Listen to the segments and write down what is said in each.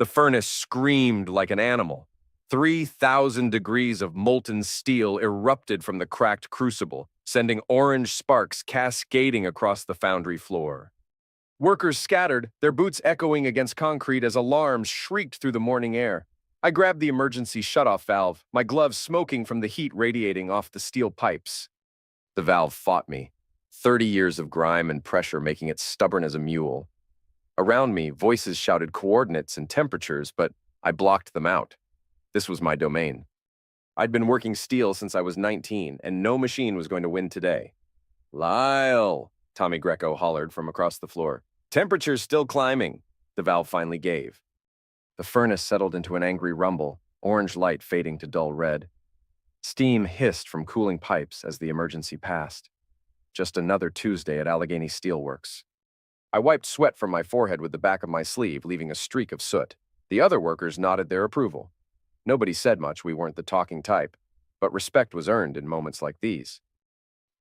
The furnace screamed like an animal. 3,000 degrees of molten steel erupted from the cracked crucible, sending orange sparks cascading across the foundry floor. Workers scattered, their boots echoing against concrete as alarms shrieked through the morning air. I grabbed the emergency shutoff valve, my gloves smoking from the heat radiating off the steel pipes. The valve fought me, 30 years of grime and pressure making it stubborn as a mule. Around me, voices shouted coordinates and temperatures, but I blocked them out. This was my domain. I'd been working steel since I was 19, and no machine was going to win today. "Lyle," Tommy Greco hollered from across the floor. "Temperature's still climbing." The valve finally gave. The furnace settled into an angry rumble, orange light fading to dull red. Steam hissed from cooling pipes as the emergency passed. Just another Tuesday at Allegheny Steelworks. I wiped sweat from my forehead with the back of my sleeve, leaving a streak of soot. The other workers nodded their approval. Nobody said much, we weren't the talking type, but respect was earned in moments like these.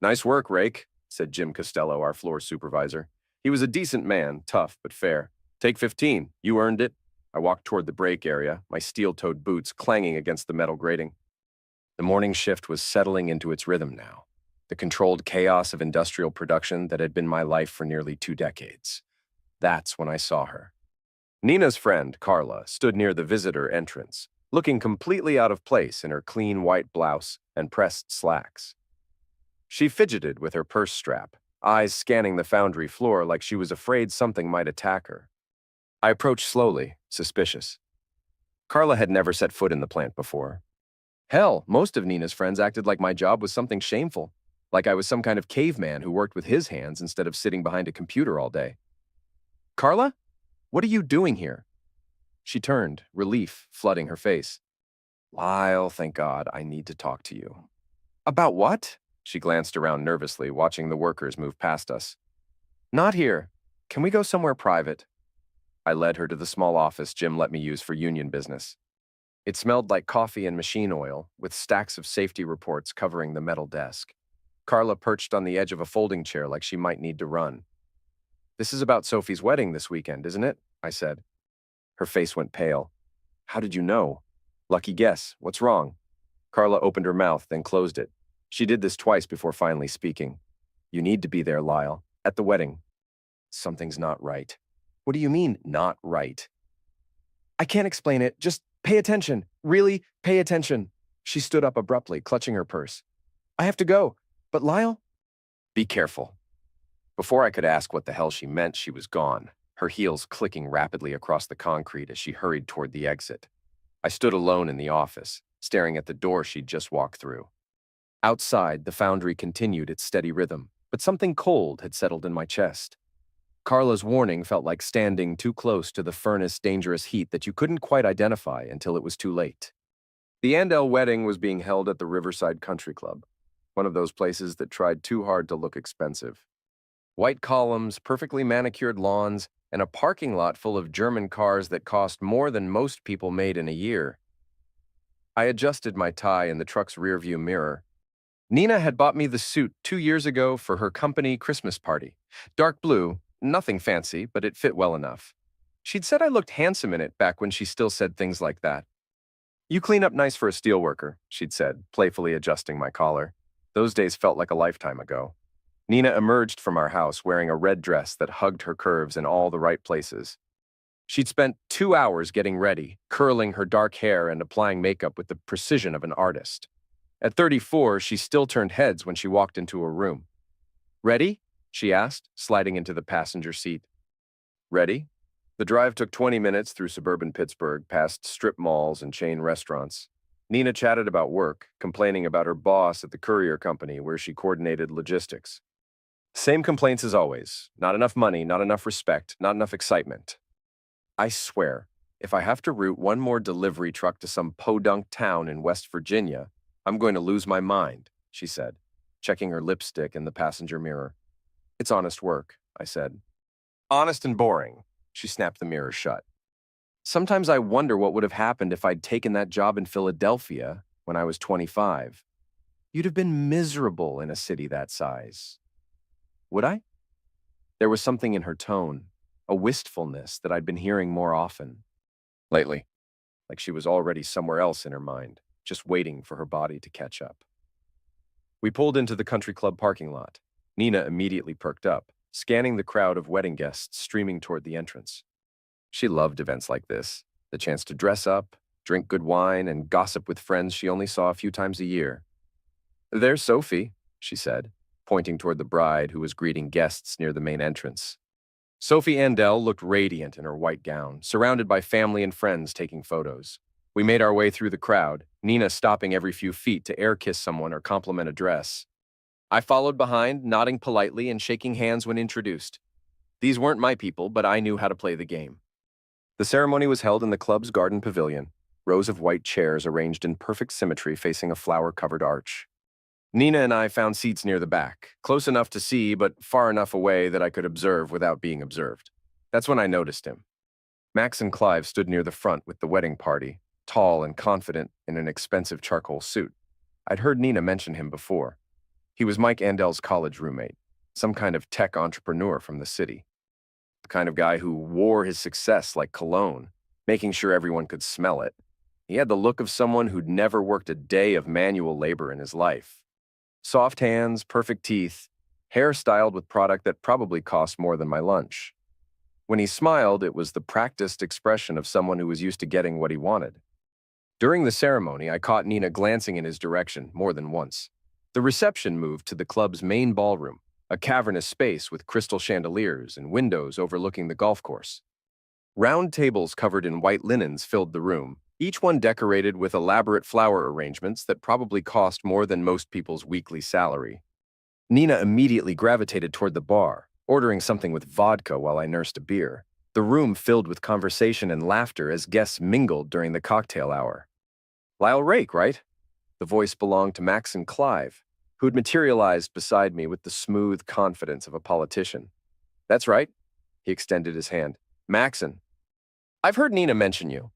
"Nice work, Rake," said Jim Costello, our floor supervisor. He was a decent man, tough but fair. "Take 15, you earned it." I walked toward the break area, my steel-toed boots clanging against the metal grating. The morning shift was settling into its rhythm now, the controlled chaos of industrial production that had been my life for nearly 2 decades. That's when I saw her. Nina's friend, Carla, stood near the visitor entrance, looking completely out of place in her clean white blouse and pressed slacks. She fidgeted with her purse strap, eyes scanning the foundry floor like she was afraid something might attack her. I approached slowly, suspicious. Carla had never set foot in the plant before. Hell, most of Nina's friends acted like my job was something shameful, like I was some kind of caveman who worked with his hands instead of sitting behind a computer all day. "Carla? What are you doing here?" She turned, relief flooding her face. "Lyle, thank God, I need to talk to you." "About what?" She glanced around nervously, watching the workers move past us. "Not here. Can we go somewhere private?" I led her to the small office Jim let me use for union business. It smelled like coffee and machine oil, with stacks of safety reports covering the metal desk. Carla perched on the edge of a folding chair like she might need to run. "This is about Sophie's wedding this weekend, isn't it?" I said. Her face went pale. "How did you know?" "Lucky guess. What's wrong?" Carla opened her mouth, then closed it. She did this twice before finally speaking. "You need to be there, Lyle, at the wedding." "Something's not right." "What do you mean, not right?" "I can't explain it. Just pay attention. Really, pay attention." She stood up abruptly, clutching her purse. "I have to go. But Lyle?" "Be careful." Before I could ask what the hell she meant, she was gone, her heels clicking rapidly across the concrete as she hurried toward the exit. I stood alone in the office, staring at the door she'd just walked through. Outside, the foundry continued its steady rhythm, but something cold had settled in my chest. Carla's warning felt like standing too close to the furnace dangerous heat that you couldn't quite identify until it was too late. The Andel wedding was being held at the Riverside Country Club, one of those places that tried too hard to look expensive. White columns, perfectly manicured lawns, and a parking lot full of German cars that cost more than most people made in a year. I adjusted my tie in the truck's rearview mirror. Nina had bought me the suit 2 years ago for her company Christmas party. Dark blue, nothing fancy, but it fit well enough. She'd said I looked handsome in it back when she still said things like that. "You clean up nice for a steelworker," she'd said, playfully adjusting my collar. Those days felt like a lifetime ago. Nina emerged from our house wearing a red dress that hugged her curves in all the right places. She'd spent 2 hours getting ready, curling her dark hair and applying makeup with the precision of an artist. At 34, she still turned heads when she walked into a room. "Ready?" she asked, sliding into the passenger seat. "Ready?" The drive took 20 minutes through suburban Pittsburgh, past strip malls and chain restaurants. Nina chatted about work, complaining about her boss at the courier company where she coordinated logistics. Same complaints as always. Not enough money, not enough respect, not enough excitement. "I swear, if I have to route one more delivery truck to some podunk town in West Virginia, I'm going to lose my mind," she said, checking her lipstick in the passenger mirror. "It's honest work," I said. "Honest and boring." She snapped the mirror shut. "Sometimes I wonder what would have happened if I'd taken that job in Philadelphia when I was 25. You'd have been miserable in a city that size." "Would I?" There was something in her tone, a wistfulness that I'd been hearing more often. lately, like she was already somewhere else in her mind, just waiting for her body to catch up. We pulled into the country club parking lot. Nina immediately perked up, scanning the crowd of wedding guests streaming toward the entrance. She loved events like this, the chance to dress up, drink good wine, and gossip with friends she only saw a few times a year. "There's Sophie," she said, pointing toward the bride who was greeting guests near the main entrance. Sophie Andel looked radiant in her white gown, surrounded by family and friends taking photos. We made our way through the crowd, Nina stopping every few feet to air kiss someone or compliment a dress. I followed behind, nodding politely and shaking hands when introduced. These weren't my people, but I knew how to play the game. The ceremony was held in the club's garden pavilion, rows of white chairs arranged in perfect symmetry facing a flower-covered arch. Nina and I found seats near the back, close enough to see but far enough away that I could observe without being observed. That's when I noticed him. Max and Clive stood near the front with the wedding party, tall and confident in an expensive charcoal suit. I'd heard Nina mention him before. He was Mike Andel's college roommate, some kind of tech entrepreneur from the city. The kind of guy who wore his success like cologne, making sure everyone could smell it. He had the look of someone who'd never worked a day of manual labor in his life. Soft hands, perfect teeth, hair styled with product that probably cost more than my lunch. When he smiled, it was the practiced expression of someone who was used to getting what he wanted. During the ceremony, I caught Nina glancing in his direction more than once. The reception moved to the club's main ballroom, a cavernous space with crystal chandeliers and windows overlooking the golf course. Round tables covered in white linens filled the room, each one decorated with elaborate flower arrangements that probably cost more than most people's weekly salary. Nina immediately gravitated toward the bar, ordering something with vodka while I nursed a beer. The room filled with conversation and laughter as guests mingled during the cocktail hour. "Lyle Rake, right?" The voice belonged to Max and Clive, who'd materialized beside me with the smooth confidence of a politician. "That's right." He extended his hand. "Maxon. I've heard Nina mention you."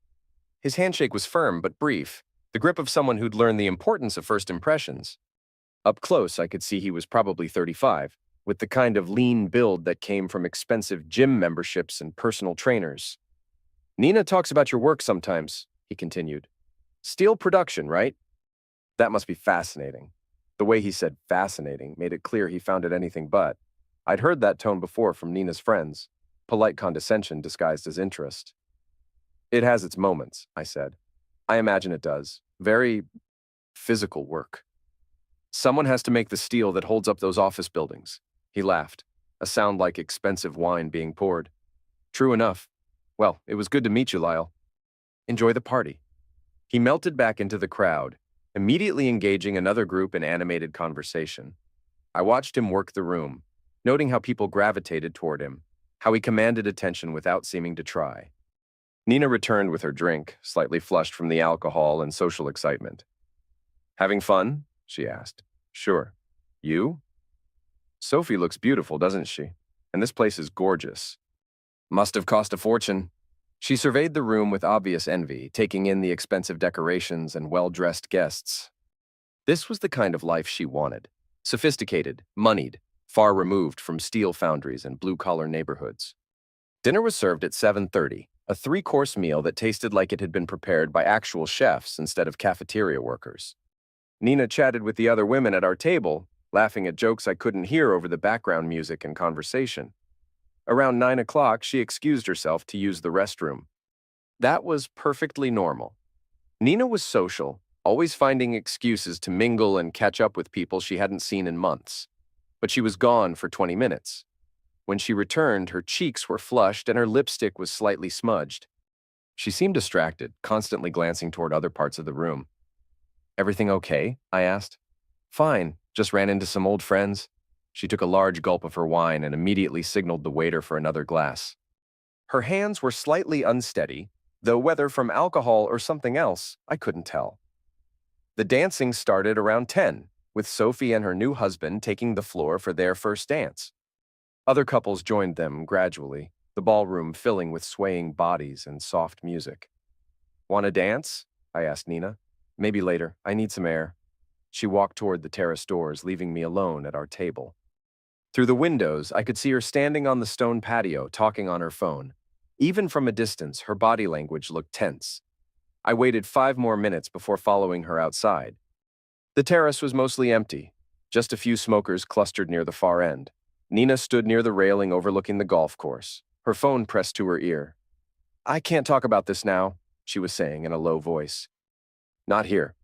His handshake was firm but brief, the grip of someone who'd learned the importance of first impressions. Up close, I could see he was probably 35, with the kind of lean build that came from expensive gym memberships and personal trainers. "Nina talks about your work sometimes," he continued. "Steel production, right?" That must be fascinating. The way he said fascinating made it clear he found it anything but. I'd heard that tone before from Nina's friends, polite condescension disguised as interest. "It has its moments," I said. "I imagine it does. Very physical work. Someone has to make the steel that holds up those office buildings." He laughed, a sound like expensive wine being poured. "True enough. Well, it was good to meet you, Lyle. Enjoy the party." He melted back into the crowd, immediately engaging another group in animated conversation. I watched him work the room, noting how people gravitated toward him, how he commanded attention without seeming to try. Nina returned with her drink, slightly flushed from the alcohol and social excitement. "Having fun?" she asked. "Sure. You?" "Sophie looks beautiful, doesn't she? And this place is gorgeous." "Must have cost a fortune." She surveyed the room with obvious envy, taking in the expensive decorations and well-dressed guests. This was the kind of life she wanted. Sophisticated, moneyed, far removed from steel foundries and blue-collar neighborhoods. Dinner was served at 7:30, a three-course meal that tasted like it had been prepared by actual chefs instead of cafeteria workers. Nina chatted with the other women at our table, laughing at jokes I couldn't hear over the background music and conversation. Around 9 o'clock, she excused herself to use the restroom. That was perfectly normal. Nina was social, always finding excuses to mingle and catch up with people she hadn't seen in months. But she was gone for 20 minutes. When she returned, her cheeks were flushed and her lipstick was slightly smudged. She seemed distracted, constantly glancing toward other parts of the room. "Everything okay?" I asked. "Fine, just ran into some old friends." She took a large gulp of her wine and immediately signaled the waiter for another glass. Her hands were slightly unsteady, though whether from alcohol or something else, I couldn't tell. The dancing started around 10, with Sophie and her new husband taking the floor for their first dance. Other couples joined them gradually, the ballroom filling with swaying bodies and soft music. "Want to dance?" I asked Nina. "Maybe later. I need some air." She walked toward the terrace doors, leaving me alone at our table. Through the windows, I could see her standing on the stone patio, talking on her phone. Even from a distance, her body language looked tense. I waited 5 more minutes before following her outside. The terrace was mostly empty, just a few smokers clustered near the far end. Nina stood near the railing overlooking the golf course, her phone pressed to her ear. "I can't talk about this now," she was saying in a low voice. "Not here."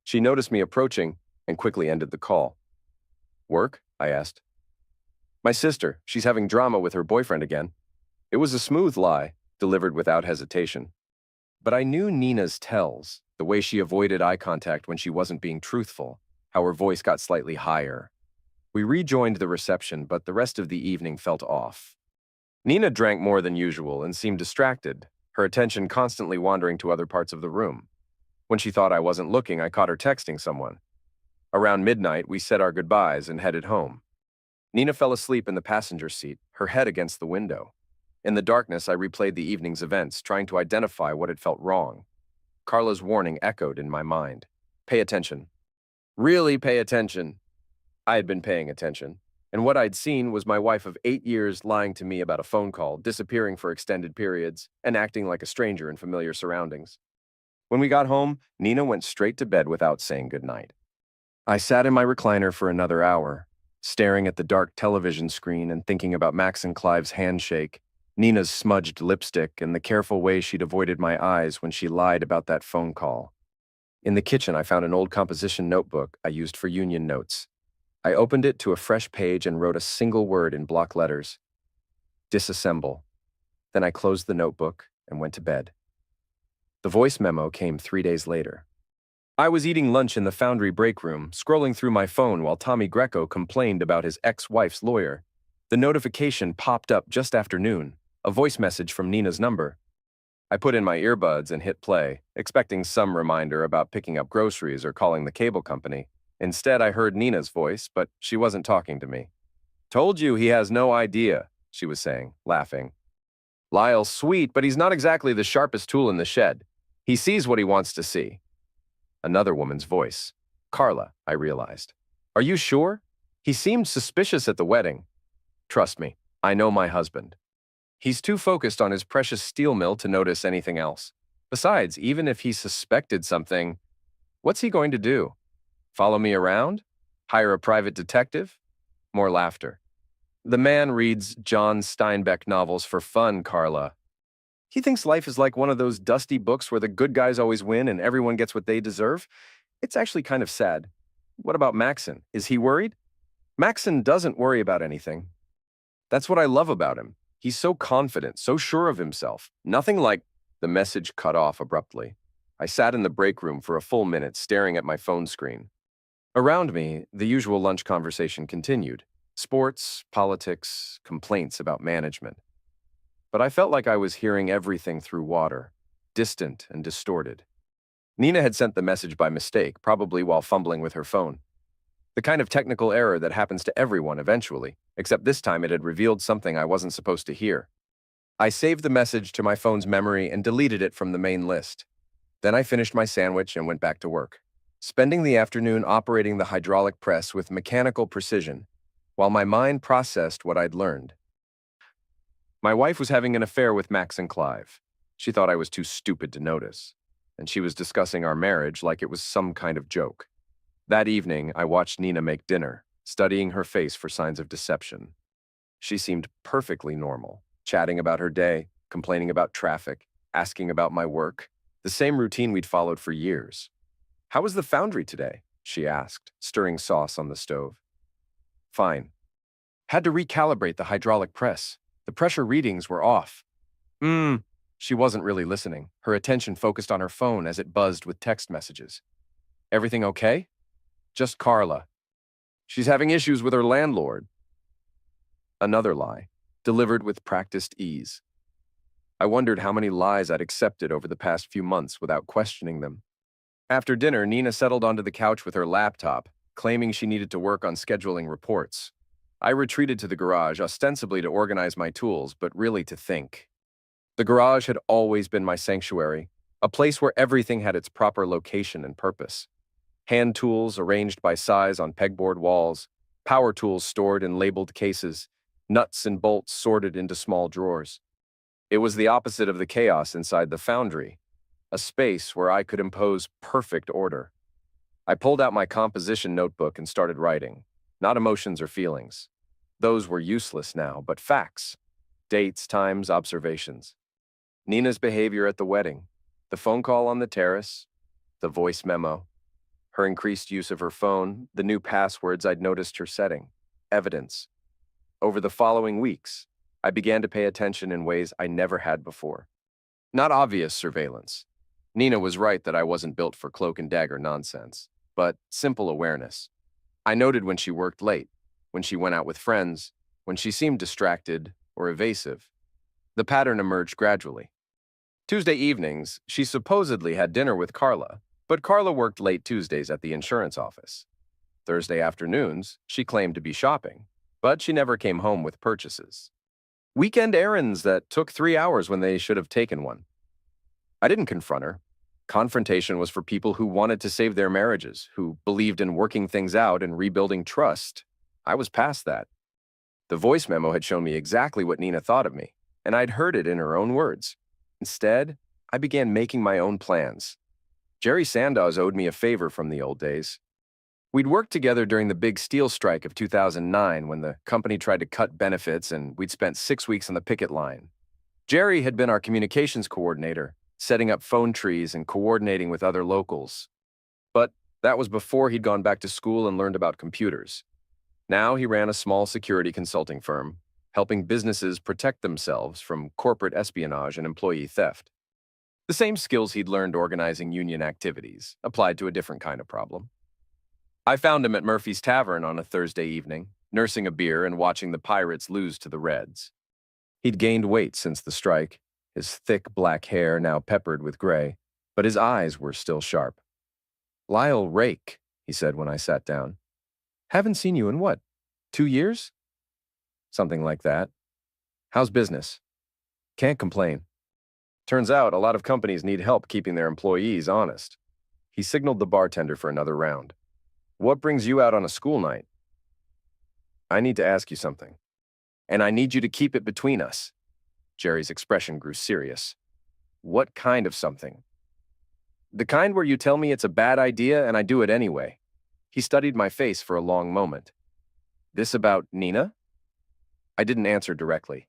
She noticed me approaching and quickly ended the call. "Work?" I asked. "My sister, she's having drama with her boyfriend again." It was a smooth lie, delivered without hesitation. But I knew Nina's tells, the way she avoided eye contact when she wasn't being truthful, how her voice got slightly higher. We rejoined the reception, but the rest of the evening felt off. Nina drank more than usual and seemed distracted, her attention constantly wandering to other parts of the room. When she thought I wasn't looking, I caught her texting someone. Around midnight, we said our goodbyes and headed home. Nina fell asleep in the passenger seat, her head against the window. In the darkness, I replayed the evening's events, trying to identify what had felt wrong. Carla's warning echoed in my mind. "Pay attention. Really pay attention." I had been paying attention, and what I'd seen was my wife of 8 years lying to me about a phone call, disappearing for extended periods, and acting like a stranger in familiar surroundings. When we got home, Nina went straight to bed without saying goodnight. I sat in my recliner for another hour, staring at the dark television screen and thinking about Max and Clive's handshake, Nina's smudged lipstick, and the careful way she'd avoided my eyes when she lied about that phone call. In the kitchen, I found an old composition notebook I used for union notes. I opened it to a fresh page and wrote a single word in block letters: disassemble. Then I closed the notebook and went to bed. The voice memo came 3 days later. I was eating lunch in the foundry break room, scrolling through my phone while Tommy Greco complained about his ex-wife's lawyer. The notification popped up just after noon, a voice message from Nina's number. I put in my earbuds and hit play, expecting some reminder about picking up groceries or calling the cable company. Instead, I heard Nina's voice, but she wasn't talking to me. "Told you he has no idea," she was saying, laughing. "Lyle's sweet, but he's not exactly the sharpest tool in the shed. He sees what he wants to see." Another woman's voice. "Carla," I realized. "Are you sure? He seemed suspicious at the wedding." "Trust me, I know my husband. He's too focused on his precious steel mill to notice anything else. Besides, even if he suspected something, what's he going to do? Follow me around? Hire a private detective?" More laughter. "The man reads John Steinbeck novels for fun, Carla. He thinks life is like one of those dusty books where the good guys always win and everyone gets what they deserve. It's actually kind of sad. What about Maxon? Is he worried?" "Maxon doesn't worry about anything. That's what I love about him. He's so confident, so sure of himself. Nothing like—" The message cut off abruptly. I sat in the break room for a full minute, staring at my phone screen. Around me, the usual lunch conversation continued. Sports, politics, complaints about management. But I felt like I was hearing everything through water, distant and distorted. Nina had sent the message by mistake, probably while fumbling with her phone. The kind of technical error that happens to everyone eventually, except this time it had revealed something I wasn't supposed to hear. I saved the message to my phone's memory and deleted it from the main list. Then I finished my sandwich and went back to work, spending the afternoon operating the hydraulic press with mechanical precision, while my mind processed what I'd learned. My wife was having an affair with Max and Clive. She thought I was too stupid to notice, and she was discussing our marriage like it was some kind of joke. That evening, I watched Nina make dinner, studying her face for signs of deception. She seemed perfectly normal, chatting about her day, complaining about traffic, asking about my work, the same routine we'd followed for years. "How was the foundry today?" she asked, stirring sauce on the stove. "Fine. Had to recalibrate the hydraulic press. The pressure readings were off." She wasn't really listening, her attention focused on her phone as it buzzed with text messages. "Everything okay?" "Just Carla. She's having issues with her landlord." Another lie, delivered with practiced ease. I wondered how many lies I'd accepted over the past few months without questioning them. After dinner, Nina settled onto the couch with her laptop, claiming she needed to work on scheduling reports. I retreated to the garage, ostensibly to organize my tools, but really to think. The garage had always been my sanctuary, a place where everything had its proper location and purpose. Hand tools arranged by size on pegboard walls, power tools stored in labeled cases, nuts and bolts sorted into small drawers. It was the opposite of the chaos inside the foundry, a space where I could impose perfect order. I pulled out my composition notebook and started writing, not emotions or feelings. Those were useless now, but facts. Dates, times, observations. Nina's behavior at the wedding, the phone call on the terrace, the voice memo, her increased use of her phone, the new passwords I'd noticed her setting. Evidence. Over the following weeks, I began to pay attention in ways I never had before. Not obvious surveillance. Nina was right that I wasn't built for cloak and dagger nonsense, but simple awareness. I noted when she worked late, when she went out with friends, when she seemed distracted or evasive. The pattern emerged gradually. Tuesday evenings, she supposedly had dinner with Carla, but Carla worked late Tuesdays at the insurance office. Thursday afternoons, she claimed to be shopping, but she never came home with purchases. Weekend errands that took 3 hours when they should have taken one. I didn't confront her. Confrontation was for people who wanted to save their marriages, who believed in working things out and rebuilding trust. I was past that. The voice memo had shown me exactly what Nina thought of me, and I'd heard it in her own words. Instead, I began making my own plans. Jerry Sandoz owed me a favor from the old days. We'd worked together during the big steel strike of 2009 when the company tried to cut benefits and we'd spent 6 weeks on the picket line. Jerry had been our communications coordinator, setting up phone trees and coordinating with other locals. But that was before he'd gone back to school and learned about computers. Now he ran a small security consulting firm, helping businesses protect themselves from corporate espionage and employee theft. The same skills he'd learned organizing union activities, applied to a different kind of problem. I found him at Murphy's Tavern on a Thursday evening, nursing a beer and watching the Pirates lose to the Reds. He'd gained weight since the strike, his thick black hair now peppered with gray, but his eyes were still sharp. "Lyle Rake," he said when I sat down. "Haven't seen you in what, 2 years?" "Something like that." "How's business?" "Can't complain." Turns out a lot of companies need help keeping their employees honest. He signaled the bartender for another round. "What brings you out on a school night?" "I need to ask you something. And I need you to keep it between us." Jerry's expression grew serious. "What kind of something?" "The kind where you tell me it's a bad idea and I do it anyway." He studied my face for a long moment. "This about Nina?" I didn't answer directly.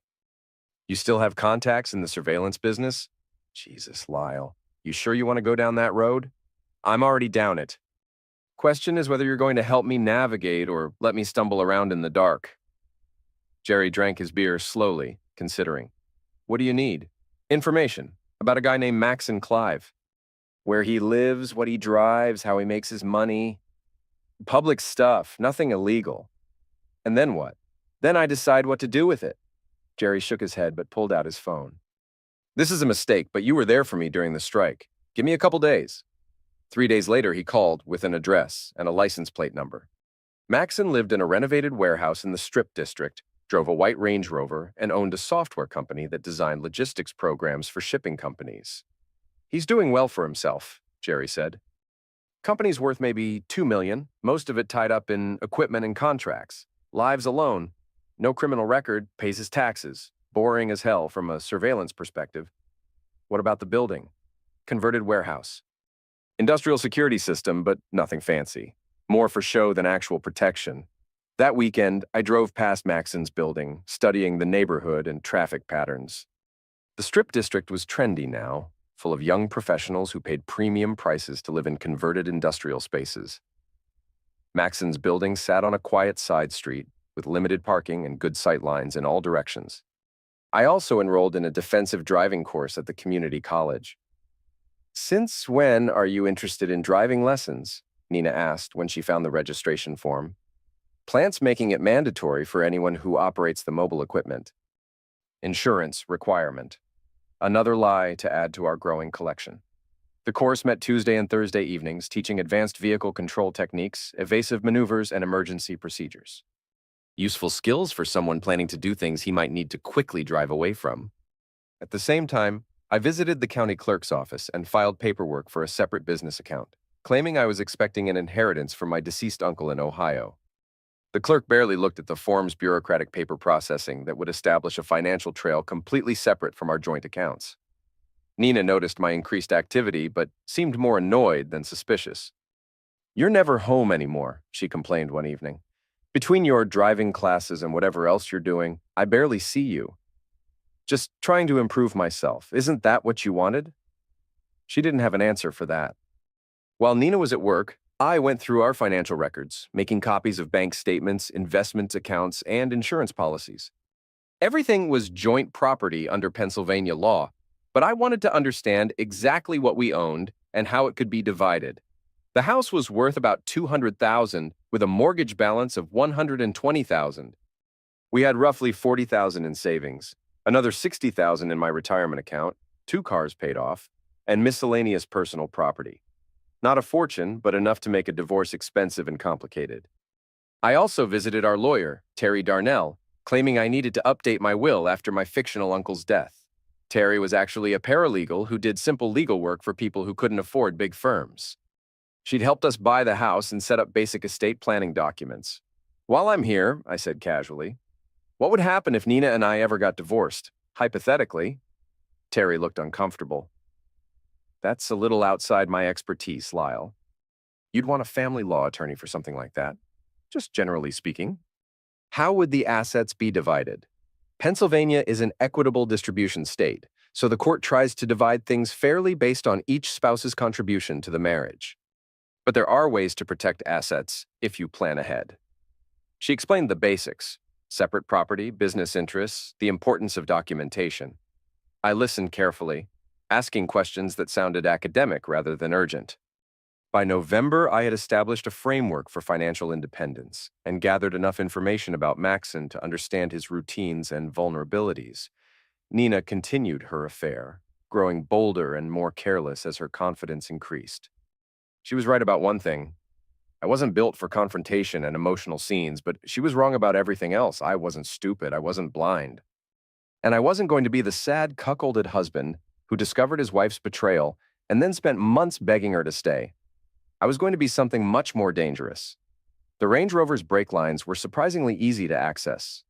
"You still have contacts in the surveillance business?" "Jesus, Lyle. You sure you want to go down that road?" "I'm already down it. Question is whether you're going to help me navigate or let me stumble around in the dark." Jerry drank his beer slowly, considering. "What do you need?" "Information about a guy named Maxon Clive. Where he lives, what he drives, how he makes his money. Public stuff, nothing illegal." "And then what?" "Then I decide what to do with it." Jerry shook his head but pulled out his phone. "This is a mistake, but you were there for me during the strike. Give me a couple days." 3 days later, he called with an address and a license plate number. Maxon lived in a renovated warehouse in the Strip District, drove a white Range Rover, and owned a software company that designed logistics programs for shipping companies. "He's doing well for himself," Jerry said. "Company's worth maybe $2 million, most of it tied up in equipment and contracts. Lives alone. No criminal record, pays his taxes. Boring as hell from a surveillance perspective." "What about the building?" "Converted warehouse. Industrial security system, but nothing fancy. More for show than actual protection." That weekend, I drove past Maxon's building, studying the neighborhood and traffic patterns. The Strip District was trendy now, full of young professionals who paid premium prices to live in converted industrial spaces. Maxon's building sat on a quiet side street, with limited parking and good sight lines in all directions. I also enrolled in a defensive driving course at the community college. "Since when are you interested in driving lessons?" Nina asked when she found the registration form. "Plant's making it mandatory for anyone who operates the mobile equipment." Insurance requirement. Another lie to add to our growing collection. The course met Tuesday and Thursday evenings, teaching advanced vehicle control techniques, evasive maneuvers, and emergency procedures. Useful skills for someone planning to do things he might need to quickly drive away from. At the same time, I visited the county clerk's office and filed paperwork for a separate business account, claiming I was expecting an inheritance from my deceased uncle in Ohio. The clerk barely looked at the form's bureaucratic paper processing that would establish a financial trail completely separate from our joint accounts. Nina noticed my increased activity, but seemed more annoyed than suspicious. "You're never home anymore," she complained one evening. "Between your driving classes and whatever else you're doing, I barely see you. Just trying to improve myself. Isn't that what you wanted?" She didn't have an answer for that. While Nina was at work, I went through our financial records, making copies of bank statements, investment accounts, and insurance policies. Everything was joint property under Pennsylvania law, but I wanted to understand exactly what we owned and how it could be divided. The house was worth about $200,000 with a mortgage balance of $120,000. We had roughly $40,000 in savings, another $60,000 in my retirement account, 2 cars paid off, and miscellaneous personal property. Not a fortune, but enough to make a divorce expensive and complicated. I also visited our lawyer, Terry Darnell, claiming I needed to update my will after my fictional uncle's death. Terry was actually a paralegal who did simple legal work for people who couldn't afford big firms. She'd helped us buy the house and set up basic estate planning documents. "While I'm here," I said casually, "what would happen if Nina and I ever got divorced? Hypothetically." Terry looked uncomfortable. "That's a little outside my expertise, Lyle. You'd want a family law attorney for something like that, just generally speaking. How would the assets be divided? Pennsylvania is an equitable distribution state, so the court tries to divide things fairly based on each spouse's contribution to the marriage. But there are ways to protect assets if you plan ahead." She explained the basics: separate property, business interests, the importance of documentation. I listened carefully, asking questions that sounded academic rather than urgent. By November, I had established a framework for financial independence and gathered enough information about Maxon to understand his routines and vulnerabilities. Nina continued her affair, growing bolder and more careless as her confidence increased. She was right about one thing. I wasn't built for confrontation and emotional scenes, but she was wrong about everything else. I wasn't stupid. I wasn't blind. And I wasn't going to be the sad, cuckolded husband who discovered his wife's betrayal and then spent months begging her to stay. I was going to be something much more dangerous. The Range Rover's brake lines were surprisingly easy to access.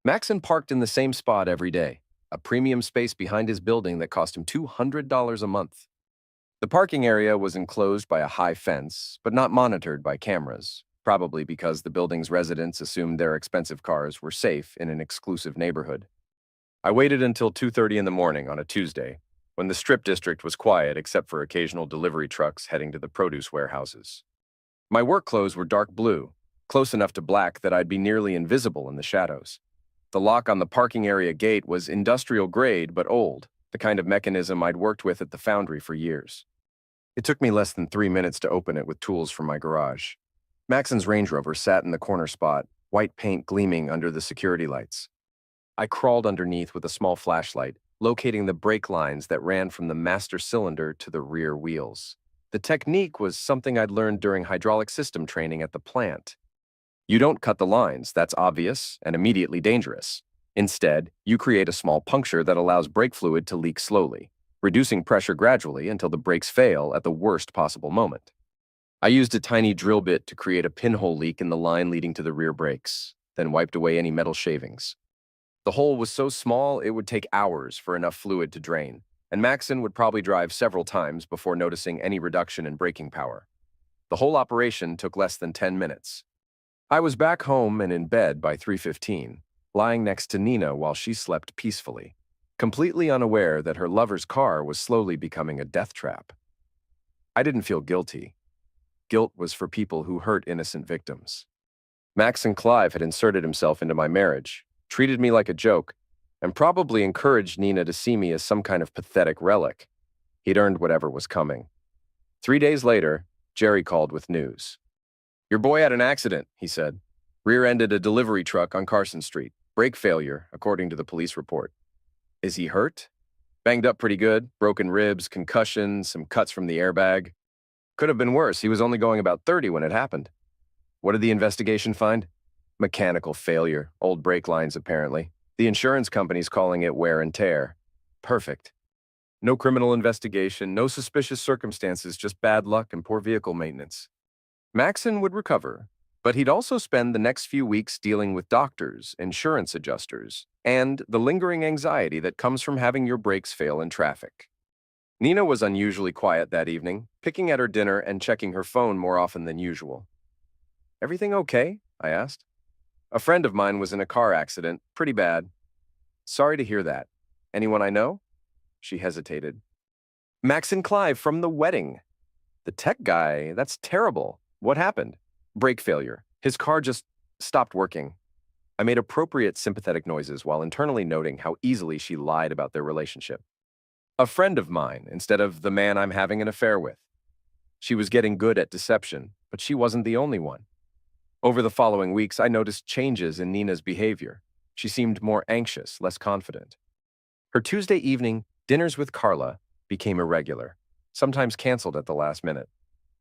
Maxon parked in the same spot every day, a premium space behind his building that cost him $200 a month. The parking area was enclosed by a high fence, but not monitored by cameras, probably because the building's residents assumed their expensive cars were safe in an exclusive neighborhood. I waited until 2:30 in the morning on a Tuesday, when the Strip District was quiet except for occasional delivery trucks heading to the produce warehouses. My work clothes were dark blue, close enough to black that I'd be nearly invisible in the shadows. The lock on the parking area gate was industrial grade but old, the kind of mechanism I'd worked with at the foundry for years. It took me less than 3 minutes to open it with tools from my garage. Maxon's Range Rover sat in the corner spot, white paint gleaming under the security lights. I crawled underneath with a small flashlight, locating the brake lines that ran from the master cylinder to the rear wheels. The technique was something I'd learned during hydraulic system training at the plant. You don't cut the lines, that's obvious and immediately dangerous. Instead, you create a small puncture that allows brake fluid to leak slowly, reducing pressure gradually until the brakes fail at the worst possible moment. I used a tiny drill bit to create a pinhole leak in the line leading to the rear brakes, then wiped away any metal shavings. The hole was so small it would take hours for enough fluid to drain, and Maxon would probably drive several times before noticing any reduction in braking power. The whole operation took less than 10 minutes. I was back home and in bed by 3:15, lying next to Nina while she slept peacefully, completely unaware that her lover's car was slowly becoming a death trap. I didn't feel guilty. Guilt was for people who hurt innocent victims. Maxon Clive had inserted himself into my marriage, treated me like a joke, and probably encouraged Nina to see me as some kind of pathetic relic. He'd earned whatever was coming. 3 days later, Jerry called with news. "Your boy had an accident," he said. "Rear-ended a delivery truck on Carson Street. Brake failure, according to the police report." "Is he hurt?" "Banged up pretty good. Broken ribs, concussion, some cuts from the airbag. Could have been worse. He was only going about 30 when it happened." "What did the investigation find?" "Mechanical failure. Old brake lines, apparently. The insurance company's calling it wear and tear." "Perfect. No criminal investigation, no suspicious circumstances, just bad luck and poor vehicle maintenance." Maxon would recover. But he'd also spend the next few weeks dealing with doctors, insurance adjusters, and the lingering anxiety that comes from having your brakes fail in traffic. Nina was unusually quiet that evening, picking at her dinner and checking her phone more often than usual. "Everything okay?" I asked. "A friend of mine was in a car accident, pretty bad." "Sorry to hear that. Anyone I know?" She hesitated. "Max and Clive from the wedding." "The tech guy? That's terrible. What happened?" "Brake failure. His car just stopped working." I made appropriate sympathetic noises while internally noting how easily she lied about their relationship. "A friend of mine instead of the man I'm having an affair with." She was getting good at deception, but she wasn't the only one. Over the following weeks, I noticed changes in Nina's behavior. She seemed more anxious, less confident. Her Tuesday evening dinners with Carla became irregular, sometimes canceled at the last minute.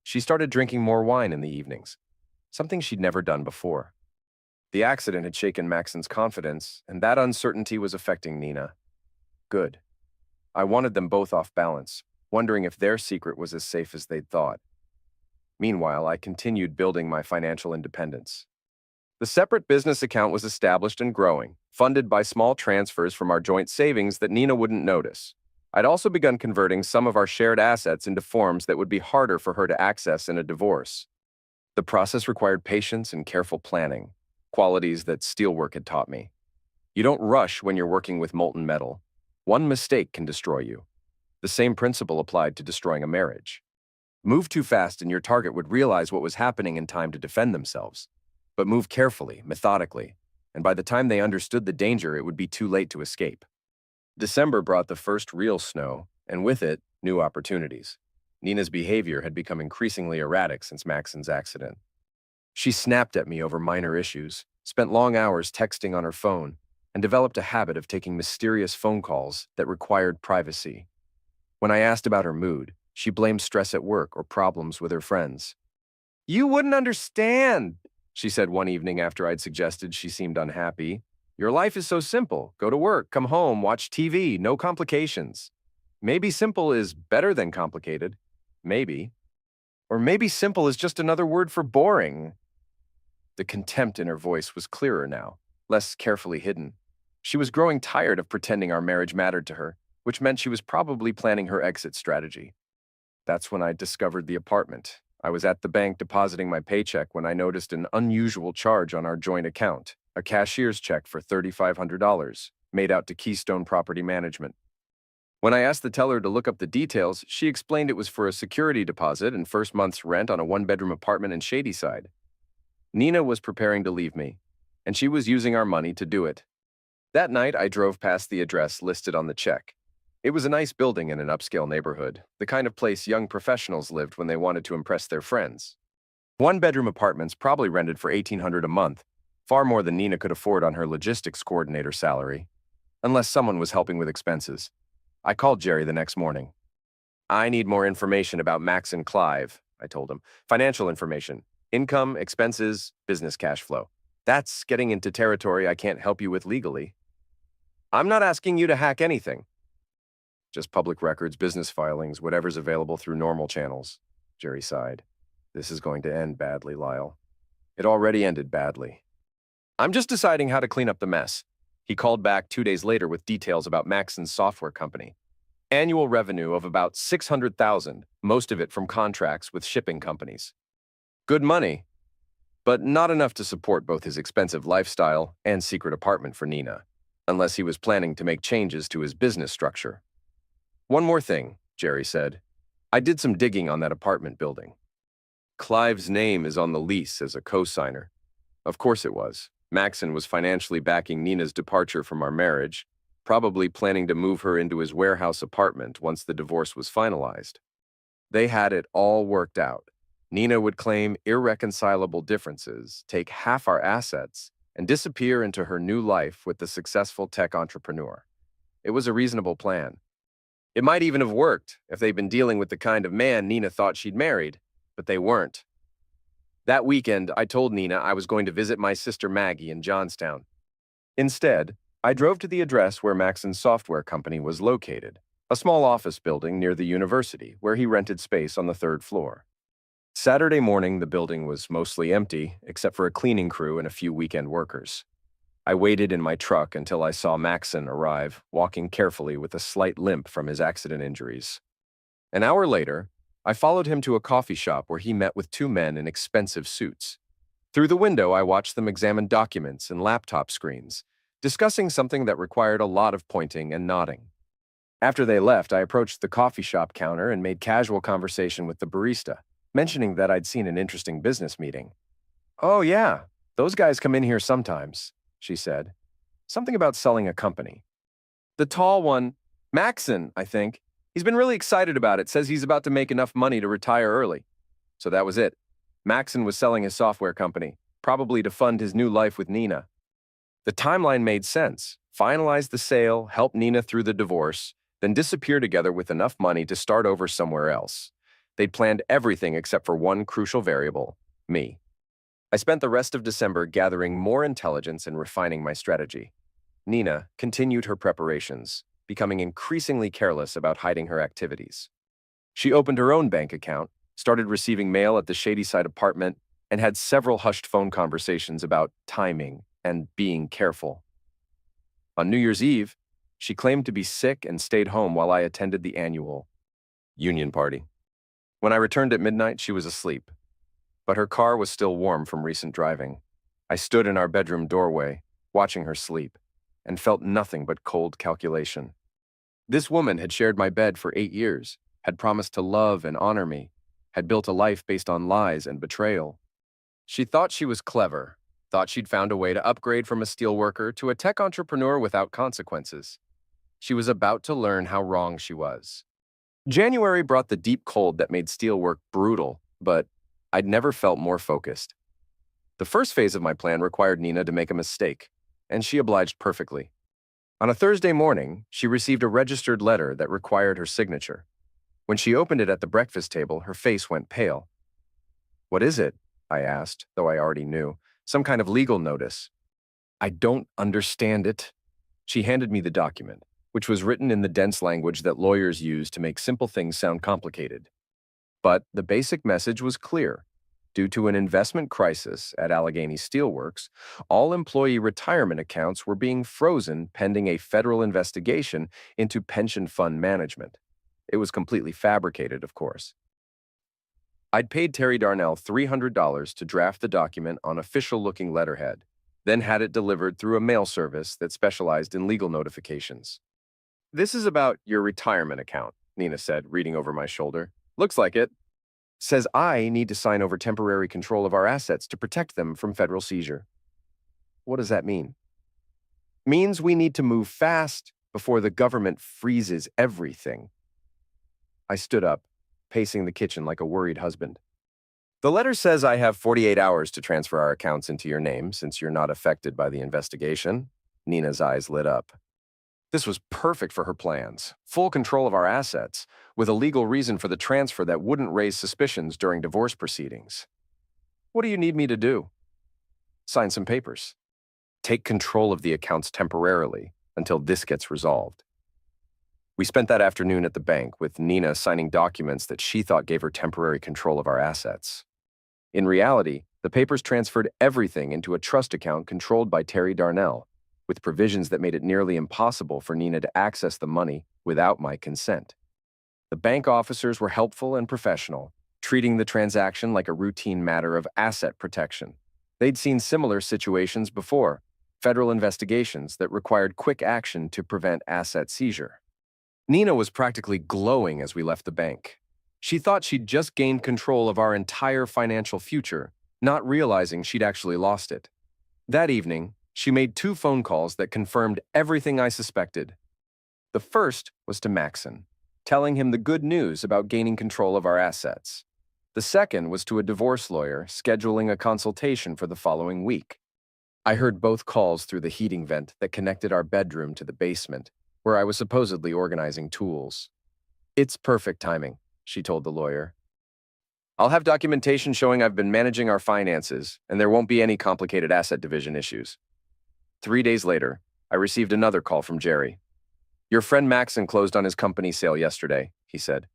She started drinking more wine in the evenings, something she'd never done before. The accident had shaken Maxon's confidence, and that uncertainty was affecting Nina. Good. I wanted them both off balance, wondering if their secret was as safe as they'd thought. Meanwhile, I continued building my financial independence. The separate business account was established and growing, funded by small transfers from our joint savings that Nina wouldn't notice. I'd also begun converting some of our shared assets into forms that would be harder for her to access in a divorce. The process required patience and careful planning, qualities that steelwork had taught me. You don't rush when you're working with molten metal. One mistake can destroy you. The same principle applied to destroying a marriage. Move too fast and your target would realize what was happening in time to defend themselves. But move carefully, methodically, and by the time they understood the danger, it would be too late to escape. December brought the first real snow, and with it, new opportunities. Nina's behavior had become increasingly erratic since Maxon's accident. She snapped at me over minor issues, spent long hours texting on her phone, and developed a habit of taking mysterious phone calls that required privacy. When I asked about her mood, she blamed stress at work or problems with her friends. "You wouldn't understand," she said one evening after I'd suggested she seemed unhappy. "Your life is so simple. Go to work, come home, watch TV, no complications." Maybe simple is better than complicated. Maybe. Or maybe simple is just another word for boring. The contempt in her voice was clearer now, less carefully hidden. She was growing tired of pretending our marriage mattered to her, which meant she was probably planning her exit strategy. That's when I discovered the apartment. I was at the bank depositing my paycheck when I noticed an unusual charge on our joint account, a cashier's check for $3,500, made out to Keystone Property Management. When I asked the teller to look up the details, she explained it was for a security deposit and first month's rent on a one-bedroom apartment in Shadyside. Nina was preparing to leave me, and she was using our money to do it. That night, I drove past the address listed on the check. It was a nice building in an upscale neighborhood, the kind of place young professionals lived when they wanted to impress their friends. One-bedroom apartments probably rented for $1,800 a month, far more than Nina could afford on her logistics coordinator salary, unless someone was helping with expenses. I called Jerry the next morning. "I need more information about Max and Clive," I told him. "Financial information. Income, expenses, business cash flow. That's getting into territory I can't help you with legally." "I'm not asking you to hack anything." "Just public records, business filings, whatever's available through normal channels," Jerry sighed. "This is going to end badly, Lyle." It already ended badly. "I'm just deciding how to clean up the mess." He called back 2 days later with details about Maxon's software company. Annual revenue of about $600,000, most of it from contracts with shipping companies. Good money, but not enough to support both his expensive lifestyle and secret apartment for Nina, unless he was planning to make changes to his business structure. "One more thing," Jerry said. "I did some digging on that apartment building. Clive's name is on the lease as a co-signer." Of course it was. Maxon was financially backing Nina's departure from our marriage, probably planning to move her into his warehouse apartment once the divorce was finalized. They had it all worked out. Nina would claim irreconcilable differences, take half our assets, and disappear into her new life with the successful tech entrepreneur. It was a reasonable plan. It might even have worked if they'd been dealing with the kind of man Nina thought she'd married, but they weren't. That weekend, I told Nina I was going to visit my sister Maggie in Johnstown. Instead, I drove to the address where Maxon's software company was located, a small office building near the university where he rented space on the third floor. Saturday morning, the building was mostly empty, except for a cleaning crew and a few weekend workers. I waited in my truck until I saw Maxon arrive, walking carefully with a slight limp from his accident injuries. An hour later, I followed him to a coffee shop where he met with two men in expensive suits. Through the window, I watched them examine documents and laptop screens, discussing something that required a lot of pointing and nodding. After they left, I approached the coffee shop counter and made casual conversation with the barista, mentioning that I'd seen an interesting business meeting. "Oh, yeah, those guys come in here sometimes," she said. "Something about selling a company." "The tall one, Maxon, I think. He's been really excited about it, says he's about to make enough money to retire early." So that was it. Maxon was selling his software company, probably to fund his new life with Nina. The timeline made sense. Finalize the sale, help Nina through the divorce, then disappear together with enough money to start over somewhere else. They'd planned everything except for one crucial variable: me. I spent the rest of December gathering more intelligence and refining my strategy. Nina continued her preparations, becoming increasingly careless about hiding her activities. She opened her own bank account, started receiving mail at the Shadyside apartment, and had several hushed phone conversations about timing and being careful. On New Year's Eve, she claimed to be sick and stayed home while I attended the annual union party. When I returned at midnight, she was asleep, but her car was still warm from recent driving. I stood in our bedroom doorway, watching her sleep, and felt nothing but cold calculation. This woman had shared my bed for 8 years, had promised to love and honor me, had built a life based on lies and betrayal. She thought she was clever, thought she'd found a way to upgrade from a steelworker to a tech entrepreneur without consequences. She was about to learn how wrong she was. January brought the deep cold that made steelwork brutal, but I'd never felt more focused. The first phase of my plan required Nina to make a mistake, and she obliged perfectly. On a Thursday morning, she received a registered letter that required her signature. When she opened it at the breakfast table, her face went pale. "What is it?" I asked, though I already knew. "Some kind of legal notice." "I don't understand it." She handed me the document, which was written in the dense language that lawyers use to make simple things sound complicated. But the basic message was clear. Due to an investment crisis at Allegheny Steelworks, all employee retirement accounts were being frozen pending a federal investigation into pension fund management. It was completely fabricated, of course. I'd paid Terry Darnell $300 to draft the document on official-looking letterhead, then had it delivered through a mail service that specialized in legal notifications. "This is about your retirement account," Nina said, reading over my shoulder. "Looks like it. Says I need to sign over temporary control of our assets to protect them from federal seizure." "What does that mean?" "Means we need to move fast before the government freezes everything." I stood up, pacing the kitchen like a worried husband. "The letter says I have 48 hours to transfer our accounts into your name since you're not affected by the investigation." Nina's eyes lit up. This was perfect for her plans. Full control of our assets, with a legal reason for the transfer that wouldn't raise suspicions during divorce proceedings. "What do you need me to do?" "Sign some papers. Take control of the accounts temporarily until this gets resolved." We spent that afternoon at the bank with Nina signing documents that she thought gave her temporary control of our assets. In reality, the papers transferred everything into a trust account controlled by Terry Darnell, with provisions that made it nearly impossible for Nina to access the money without my consent. The bank officers were helpful and professional, treating the transaction like a routine matter of asset protection. They'd seen similar situations before, federal investigations that required quick action to prevent asset seizure. Nina was practically glowing as we left the bank. She thought she'd just gained control of our entire financial future, not realizing she'd actually lost it. That evening, she made 2 phone calls that confirmed everything I suspected. The first was to Maxon, telling him the good news about gaining control of our assets. The second was to a divorce lawyer, scheduling a consultation for the following week. I heard both calls through the heating vent that connected our bedroom to the basement, where I was supposedly organizing tools. "It's perfect timing," she told the lawyer. "I'll have documentation showing I've been managing our finances, and there won't be any complicated asset division issues." 3 days later, I received another call from Jerry. "Your friend Maxon closed on his company sale yesterday," he said.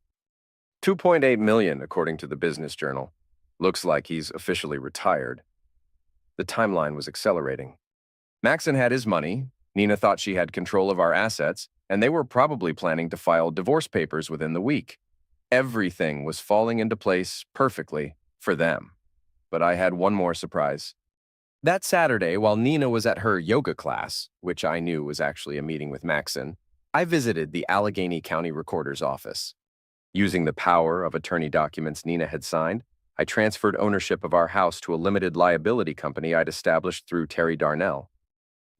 2.8 million, according to the Business Journal. Looks like he's officially retired. The timeline was accelerating. Maxon had his money, Nina thought she had control of our assets, and they were probably planning to file divorce papers within the week. Everything was falling into place perfectly for them. But I had one more surprise. That Saturday, while Nina was at her yoga class, which I knew was actually a meeting with Maxon, I visited the Allegheny County Recorder's office. Using the power of attorney documents Nina had signed, I transferred ownership of our house to a limited liability company I'd established through Terry Darnell.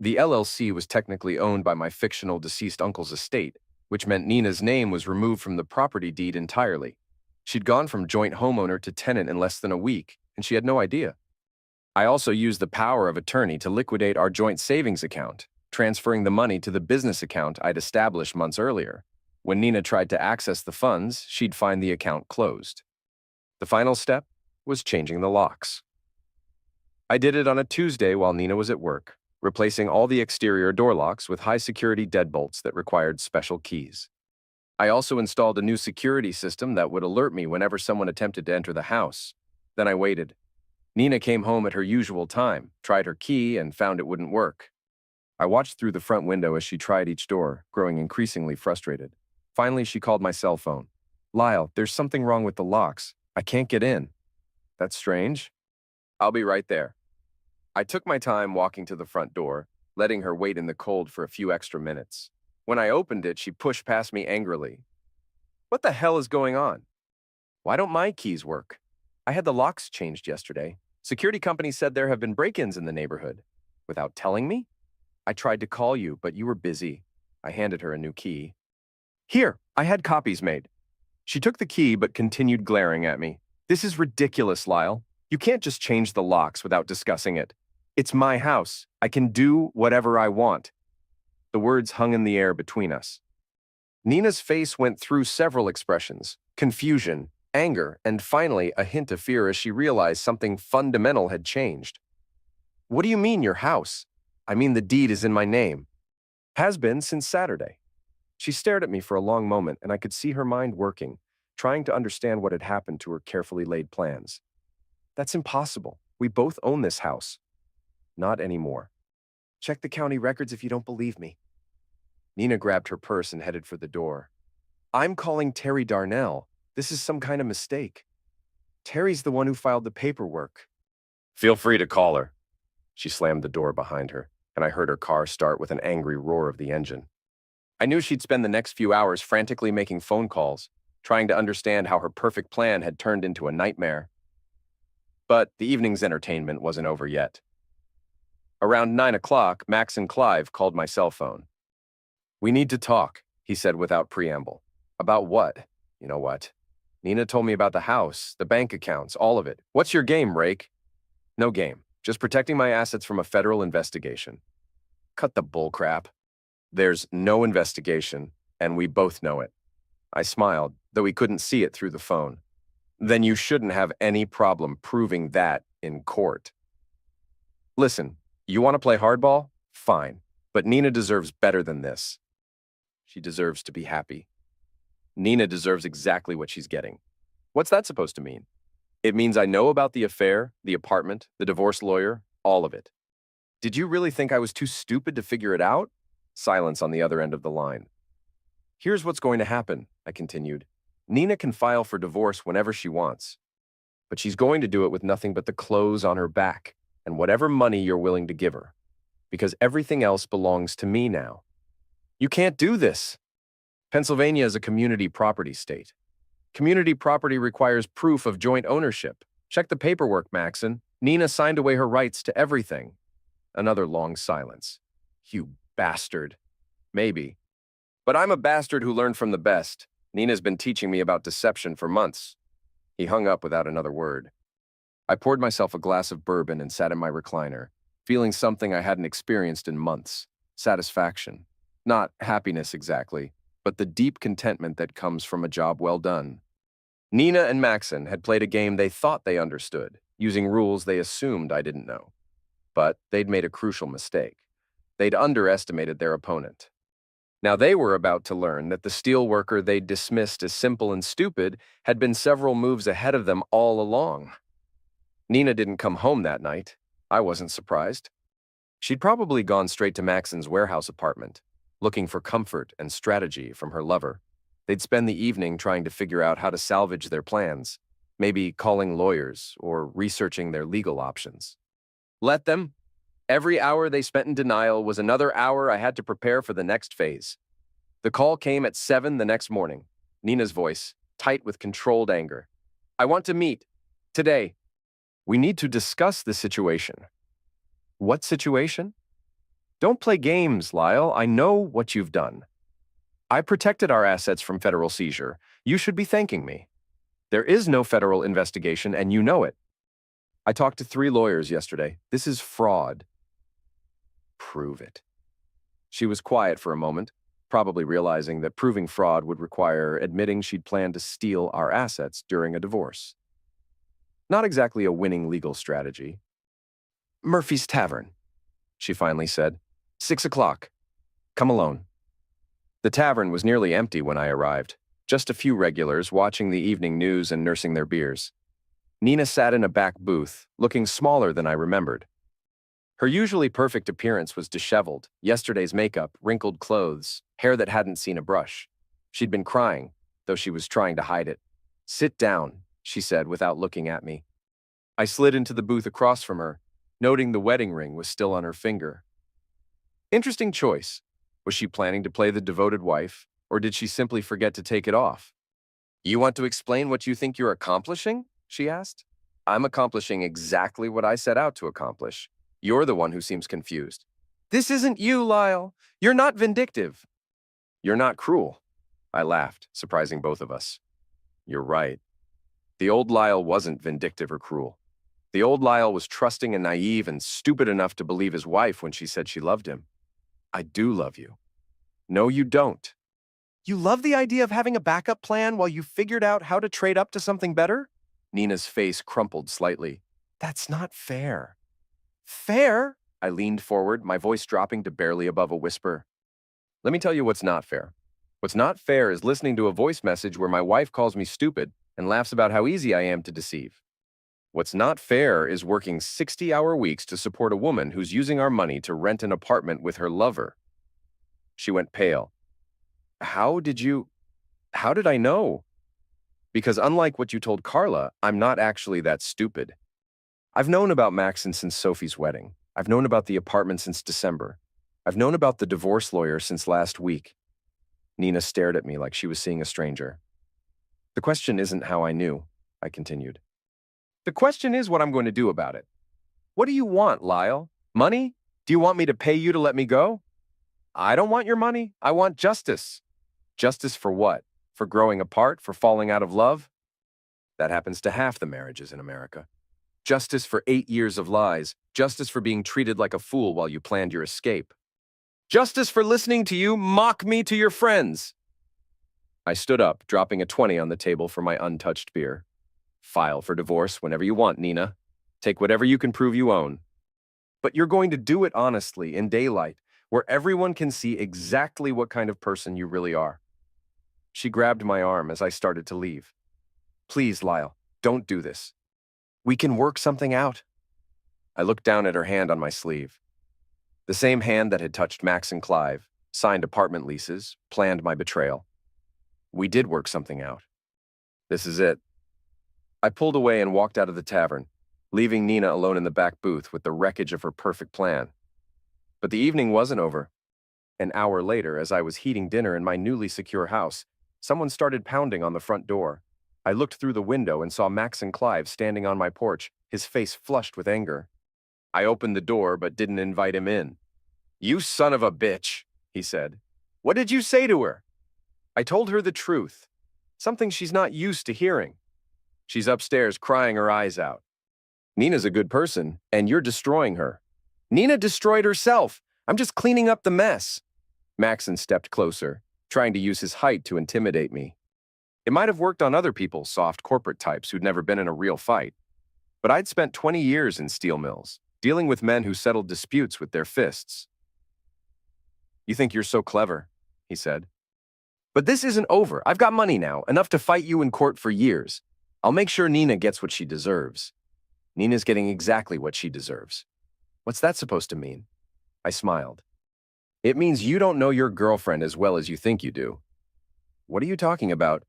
The LLC was technically owned by my fictional deceased uncle's estate, which meant Nina's name was removed from the property deed entirely. She'd gone from joint homeowner to tenant in less than a week, and she had no idea. I also used the power of attorney to liquidate our joint savings account, transferring the money to the business account I'd established months earlier. When Nina tried to access the funds, she'd find the account closed. The final step was changing the locks. I did it on a Tuesday while Nina was at work, replacing all the exterior door locks with high-security deadbolts that required special keys. I also installed a new security system that would alert me whenever someone attempted to enter the house. Then I waited. Nina came home at her usual time, tried her key, and found it wouldn't work. I watched through the front window as she tried each door, growing increasingly frustrated. Finally, she called my cell phone. "Lyle, there's something wrong with the locks. I can't get in." "That's strange. I'll be right there." I took my time walking to the front door, letting her wait in the cold for a few extra minutes. When I opened it, she pushed past me angrily. "What the hell is going on? Why don't my keys work? I had the locks changed yesterday. Security company said there have been break-ins in the neighborhood. Without telling me? I tried to call you, but you were busy." I handed her a new key. "Here, I had copies made." She took the key but continued glaring at me. "This is ridiculous, Lyle. You can't just change the locks without discussing it. It's my house. I can do whatever I want." The words hung in the air between us. Nina's face went through several expressions: confusion, anger, and finally a hint of fear as she realized something fundamental had changed. "What do you mean, your house? I mean, the deed is in my name. Has been since Saturday." She stared at me for a long moment, and I could see her mind working, trying to understand what had happened to her carefully laid plans. "That's impossible. We both own this house." "Not anymore. Check the county records if you don't believe me." Nina grabbed her purse and headed for the door. "I'm calling Terry Darnell. This is some kind of mistake. Terry's the one who filed the paperwork." "Feel free to call her." She slammed the door behind her, and I heard her car start with an angry roar of the engine. I knew she'd spend the next few hours frantically making phone calls, trying to understand how her perfect plan had turned into a nightmare. But the evening's entertainment wasn't over yet. Around 9 o'clock, Max and Clive called my cell phone. "We need to talk," he said without preamble. "About what?" "You know what? Nina told me about the house, the bank accounts, all of it. What's your game, Rake?" "No game. Just protecting my assets from a federal investigation." "Cut the bullcrap. There's no investigation, and we both know it." I smiled, though he couldn't see it through the phone. "Then you shouldn't have any problem proving that in court." "Listen, you want to play hardball? Fine. But Nina deserves better than this. She deserves to be happy. Nina deserves exactly what she's getting." "What's that supposed to mean?" "It means I know about the affair, the apartment, the divorce lawyer, all of it." "Did you really think I was too stupid to figure it out?" Silence on the other end of the line. "Here's what's going to happen," I continued. "Nina can file for divorce whenever she wants. But she's going to do it with nothing but the clothes on her back and whatever money you're willing to give her. Because everything else belongs to me now." "You can't do this." "Pennsylvania is a community property state. Community property requires proof of joint ownership. Check the paperwork, Maxon. Nina signed away her rights to everything." Another long silence. "You bastard." "Maybe. But I'm a bastard who learned from the best. Nina's been teaching me about deception for months." He hung up without another word. I poured myself a glass of bourbon and sat in my recliner, feeling something I hadn't experienced in months: satisfaction. Not happiness exactly, but the deep contentment that comes from a job well done. Nina and Maxon had played a game they thought they understood, using rules they assumed I didn't know. But they'd made a crucial mistake. They'd underestimated their opponent. Now they were about to learn that the steelworker they'd dismissed as simple and stupid had been several moves ahead of them all along. Nina didn't come home that night. I wasn't surprised. She'd probably gone straight to Maxon's warehouse apartment, looking for comfort and strategy from her lover. They'd spend the evening trying to figure out how to salvage their plans, maybe calling lawyers or researching their legal options. Let them. Every hour they spent in denial was another hour I had to prepare for the next phase. The call came at 7 the next morning. Nina's voice, tight with controlled anger. I want to meet. Today. We need to discuss the situation. What situation? Don't play games, Lyle. I know what you've done. I protected our assets from federal seizure. You should be thanking me. There is no federal investigation, and you know it. I talked to 3 lawyers yesterday. This is fraud. Prove it. She was quiet for a moment, probably realizing that proving fraud would require admitting she'd planned to steal our assets during a divorce. Not exactly a winning legal strategy. Murphy's Tavern, she finally said. 6 o'clock. Come alone. The tavern was nearly empty when I arrived, just a few regulars watching the evening news and nursing their beers. Nina sat in a back booth, looking smaller than I remembered. Her usually perfect appearance was disheveled, yesterday's makeup, wrinkled clothes, hair that hadn't seen a brush. She'd been crying, though she was trying to hide it. Sit down, she said without looking at me. I slid into the booth across from her, noting the wedding ring was still on her finger. Interesting choice. Was she planning to play the devoted wife, or did she simply forget to take it off? You want to explain what you think you're accomplishing? She asked. I'm accomplishing exactly what I set out to accomplish. You're the one who seems confused. This isn't you, Lyle. You're not vindictive. You're not cruel. I laughed, surprising both of us. You're right. The old Lyle wasn't vindictive or cruel. The old Lyle was trusting and naive and stupid enough to believe his wife when she said she loved him. I do love you. No, you don't. You love the idea of having a backup plan while you figured out how to trade up to something better? Nina's face crumpled slightly. That's not fair. Fair? I leaned forward, my voice dropping to barely above a whisper. Let me tell you what's not fair. What's not fair is listening to a voice message where my wife calls me stupid and laughs about how easy I am to deceive. What's not fair is working 60-hour weeks to support a woman who's using our money to rent an apartment with her lover. She went pale. How did I know? Because unlike what you told Carla, I'm not actually that stupid. I've known about Maxon since Sophie's wedding. I've known about the apartment since December. I've known about the divorce lawyer since last week. Nina stared at me like she was seeing a stranger. The question isn't how I knew, I continued. The question is what I'm going to do about it. What do you want, Lyle? Money? Do you want me to pay you to let me go? I don't want your money. I want justice. Justice for what? For growing apart? For falling out of love? That happens to half the marriages in America. Justice for 8 years of lies. Justice for being treated like a fool while you planned your escape. Justice for listening to you mock me to your friends. I stood up, dropping a 20 on the table for my untouched beer. File for divorce whenever you want, Nina. Take whatever you can prove you own. But you're going to do it honestly, in daylight, where everyone can see exactly what kind of person you really are. She grabbed my arm as I started to leave. Please, Lyle, don't do this. We can work something out. I looked down at her hand on my sleeve. The same hand that had touched Max and Clive, signed apartment leases, planned my betrayal. We did work something out. This is it. I pulled away and walked out of the tavern, leaving Nina alone in the back booth with the wreckage of her perfect plan. But the evening wasn't over. An hour later, as I was heating dinner in my newly secure house, someone started pounding on the front door. I looked through the window and saw Max and Clive standing on my porch, his face flushed with anger. I opened the door but didn't invite him in. You son of a bitch, he said. What did you say to her? I told her the truth, something she's not used to hearing. She's upstairs crying her eyes out. Nina's a good person, and you're destroying her. Nina destroyed herself. I'm just cleaning up the mess. Maxon stepped closer, trying to use his height to intimidate me. It might have worked on other people, soft corporate types who'd never been in a real fight. But I'd spent 20 years in steel mills, dealing with men who settled disputes with their fists. You think you're so clever, he said. But this isn't over. I've got money now, enough to fight you in court for years. I'll make sure Nina gets what she deserves. Nina's getting exactly what she deserves. What's that supposed to mean? I smiled. It means you don't know your girlfriend as well as you think you do. What are you talking about?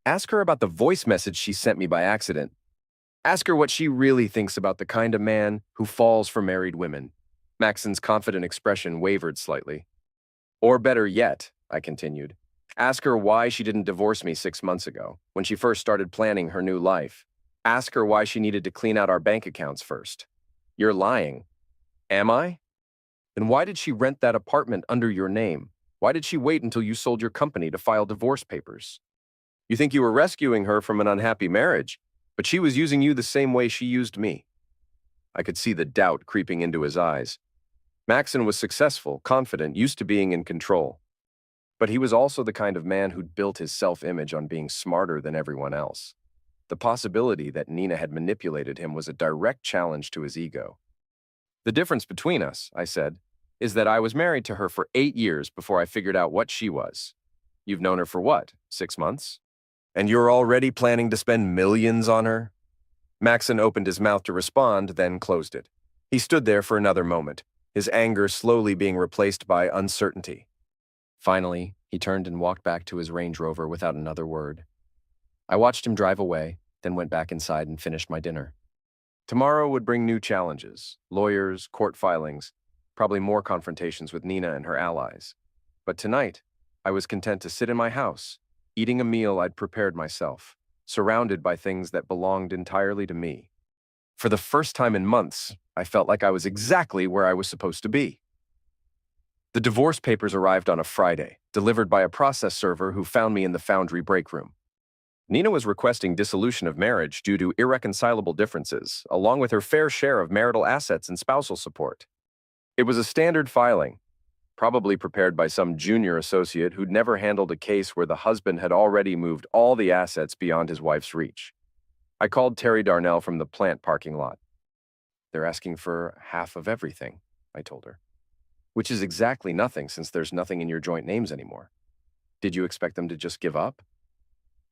Ask her about the voice message she sent me by accident. Ask her what she really thinks about the kind of man who falls for married women. Maxon's confident expression wavered slightly. Or better yet, I continued, ask her why she didn't divorce me 6 months ago, when she first started planning her new life. Ask her why she needed to clean out our bank accounts first. You're lying. Am I? Then why did she rent that apartment under your name? Why did she wait until you sold your company to file divorce papers? You think you were rescuing her from an unhappy marriage, but she was using you the same way she used me. I could see the doubt creeping into his eyes. Maxon was successful, confident, used to being in control. But he was also the kind of man who'd built his self-image on being smarter than everyone else. The possibility that Nina had manipulated him was a direct challenge to his ego. The difference between us, I said, is that I was married to her for 8 years before I figured out what she was. You've known her for what, 6 months? And you're already planning to spend millions on her? Maxon opened his mouth to respond, then closed it. He stood there for another moment, his anger slowly being replaced by uncertainty. Finally, he turned and walked back to his Range Rover without another word. I watched him drive away, then went back inside and finished my dinner. Tomorrow would bring new challenges, lawyers, court filings, probably more confrontations with Nina and her allies. But tonight, I was content to sit in my house, eating a meal I'd prepared myself, surrounded by things that belonged entirely to me. For the first time in months, I felt like I was exactly where I was supposed to be. The divorce papers arrived on a Friday, delivered by a process server who found me in the foundry break room. Nina was requesting dissolution of marriage due to irreconcilable differences, along with her fair share of marital assets and spousal support. It was a standard filing, probably prepared by some junior associate who'd never handled a case where the husband had already moved all the assets beyond his wife's reach. I called Terry Darnell from the plant parking lot. They're asking for half of everything, I told her. Which is exactly nothing since there's nothing in your joint names anymore. Did you expect them to just give up?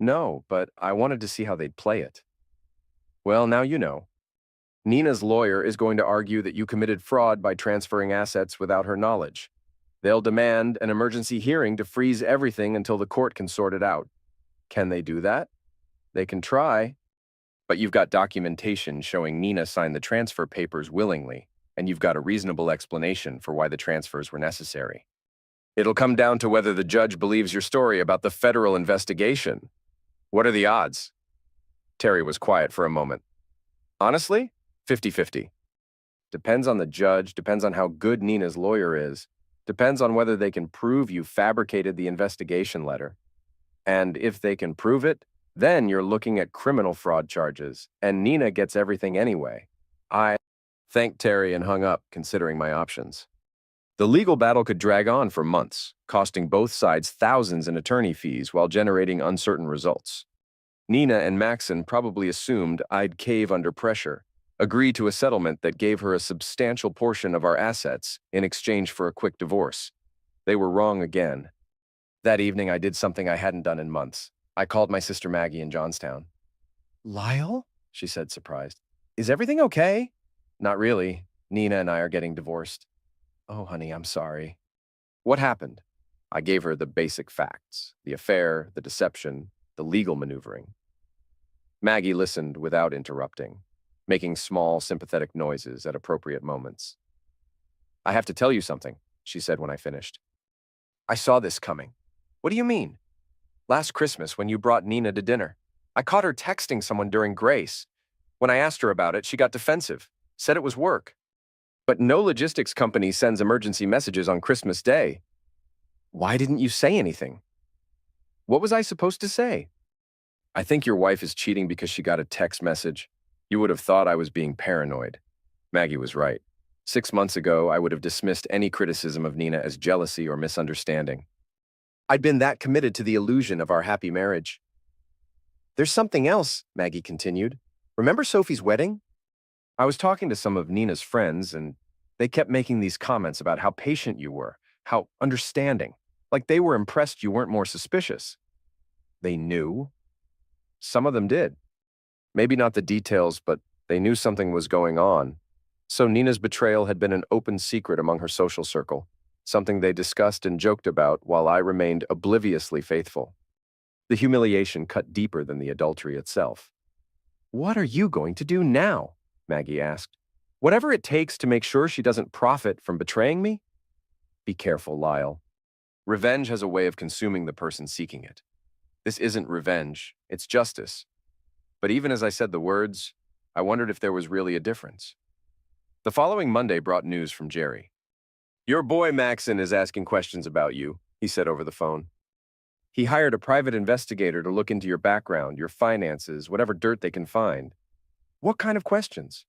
No, but I wanted to see how they'd play it. Well, now you know. Nina's lawyer is going to argue that you committed fraud by transferring assets without her knowledge. They'll demand an emergency hearing to freeze everything until the court can sort it out. Can they do that? They can try. But you've got documentation showing Nina signed the transfer papers willingly, and you've got a reasonable explanation for why the transfers were necessary. It'll come down to whether the judge believes your story about the federal investigation. What are the odds? Terry was quiet for a moment. Honestly, 50-50. Depends on the judge, depends on how good Nina's lawyer is, depends on whether they can prove you fabricated the investigation letter. And if they can prove it, then you're looking at criminal fraud charges, and Nina gets everything anyway. I thanked Terry and hung up, considering my options. The legal battle could drag on for months, costing both sides thousands in attorney fees while generating uncertain results. Nina and Maxon probably assumed I'd cave under pressure, agree to a settlement that gave her a substantial portion of our assets in exchange for a quick divorce. They were wrong again. That evening, I did something I hadn't done in months. I called my sister Maggie in Johnstown. "Lyle?" she said, surprised. "Is everything okay?" "Not really. Nina and I are getting divorced." "Oh, honey, I'm sorry." "What happened?" I gave her the basic facts, the affair, the deception, the legal maneuvering. Maggie listened without interrupting, making small, sympathetic noises at appropriate moments. "I have to tell you something," she said when I finished. "I saw this coming." "What do you mean?" "Last Christmas, when you brought Nina to dinner, I caught her texting someone during Grace. When I asked her about it, she got defensive, said it was work. But no logistics company sends emergency messages on Christmas Day. Why didn't you say anything?" "What was I supposed to say?" "I think your wife is cheating because she got a text message. You would have thought I was being paranoid." Maggie was right. 6 months ago, I would have dismissed any criticism of Nina as jealousy or misunderstanding. I'd been that committed to the illusion of our happy marriage. "There's something else," Maggie continued. "Remember Sophie's wedding? I was talking to some of Nina's friends, and they kept making these comments about how patient you were, how understanding, like they were impressed you weren't more suspicious." "They knew?" "Some of them did. Maybe not the details, but They knew something was going on. So Nina's betrayal had been an open secret among her social circle, something they discussed and joked about while I remained obliviously faithful. The humiliation cut deeper than the adultery itself. "What are you going to do now?" Maggie asked. "Whatever it takes to make sure she doesn't profit from betraying me?" "Be careful, Lyle. Revenge has a way of consuming the person seeking it. This isn't revenge, it's justice." But even as I said the words, I wondered if there was really a difference. The following Monday brought news from Jerry. "Your boy Maxon is asking questions about you," he said over the phone. "He hired a private investigator to look into your background, your finances, whatever dirt they can find." "What kind of questions?"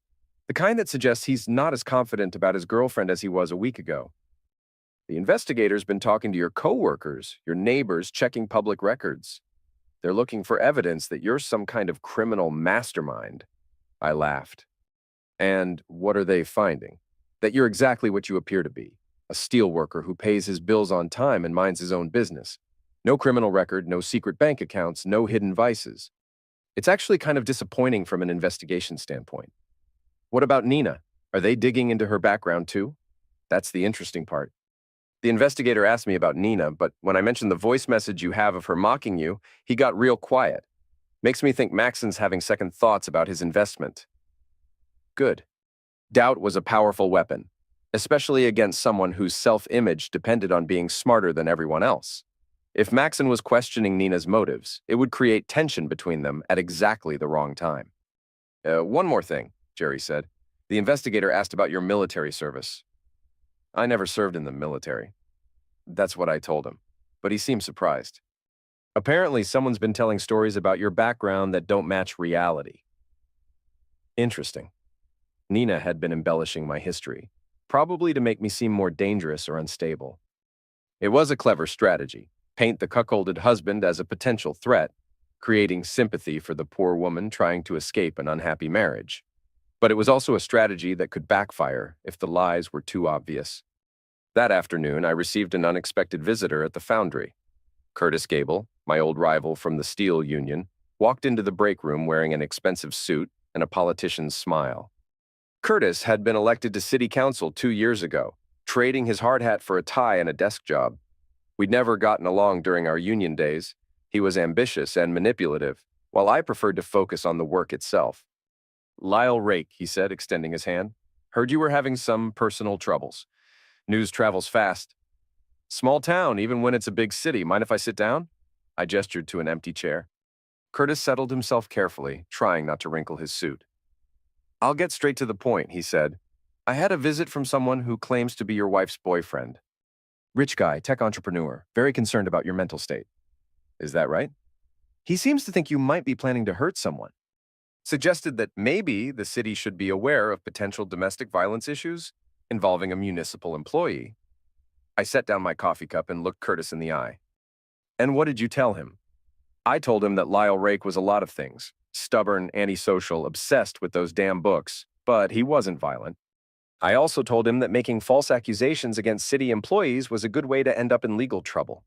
"The kind that suggests he's not as confident about his girlfriend as he was a week ago." "The investigator's been talking to your coworkers, your neighbors, checking public records. They're looking for evidence that you're some kind of criminal mastermind." I laughed. "And what are they finding?" "That you're exactly what you appear to be, a steel worker who pays his bills on time and minds his own business. No criminal record, no secret bank accounts, no hidden vices. It's actually kind of disappointing from an investigation standpoint." "What about Nina? Are they digging into her background too?" "That's the interesting part. The investigator asked me about Nina, but when I mentioned the voice message you have of her mocking you, he got real quiet. Makes me think Maxon's having second thoughts about his investment." Good. Doubt was a powerful weapon, especially against someone whose self-image depended on being smarter than everyone else. If Maxon was questioning Nina's motives, it would create tension between them at exactly the wrong time. One more thing," Jerry said. "The investigator asked about your military service." "I never served in the military." That's what I told him, but he seemed surprised. "Apparently, someone's been telling stories about your background that don't match reality." Interesting. Nina had been embellishing my history, probably to make me seem more dangerous or unstable. It was a clever strategy. Paint the cuckolded husband as a potential threat, creating sympathy for the poor woman trying to escape an unhappy marriage. But it was also a strategy that could backfire if the lies were too obvious. That afternoon, I received an unexpected visitor at the foundry. Curtis Gable, my old rival from the steel union, walked into the break room wearing an expensive suit and a politician's smile. Curtis had been elected to city council 2 years ago, trading his hard hat for a tie and a desk job. We'd never gotten along during our union days. He was ambitious and manipulative, while I preferred to focus on the work itself. "Lyle Rake," he said, extending his hand. "Heard you were having some personal troubles. News travels fast." "Small town, even when it's a big city. Mind if I sit down?" I gestured to an empty chair. Curtis settled himself carefully, trying not to wrinkle his suit. "I'll get straight to the point," he said. "I had a visit from someone who claims to be your wife's boyfriend. Rich guy, tech entrepreneur, very concerned about your mental state." "Is that right?" "He seems to think you might be planning to hurt someone. Suggested that maybe the city should be aware of potential domestic violence issues involving a municipal employee." I set down my coffee cup and looked Curtis in the eye. "And what did you tell him?" I told him that Lyle Rake was a lot of things. Stubborn, antisocial, obsessed with those damn books, but he wasn't violent. I also told him that making false accusations against city employees was a good way to end up in legal trouble.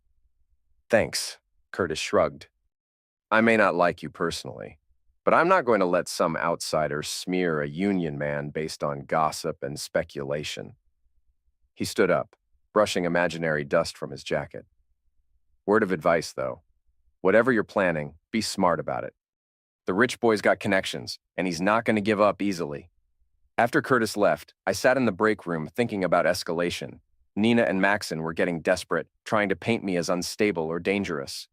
"Thanks," Curtis shrugged. "I may not like you personally, but I'm not going to let some outsider smear a union man based on gossip and speculation." He stood up, brushing imaginary dust from his jacket. "Word of advice, though. Whatever you're planning, be smart about it. The rich boy's got connections, and he's not going to give up easily." After Curtis left, I sat in the break room thinking about escalation. Nina and Maxon were getting desperate, trying to paint me as unstable or dangerous.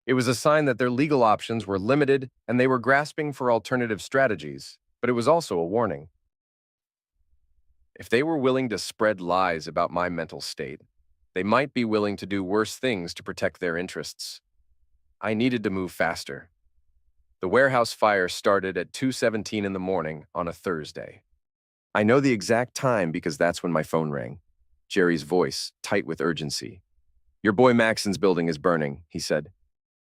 It was a sign that their legal options were limited and they were grasping for alternative strategies, but it was also a warning. If they were willing to spread lies about my mental state, they might be willing to do worse things to protect their interests. I needed to move faster. The warehouse fire started at 2:17 in the morning on a Thursday. I know the exact time because that's when my phone rang. Jerry's voice, tight with urgency. "Your boy Maxon's building is burning," he said.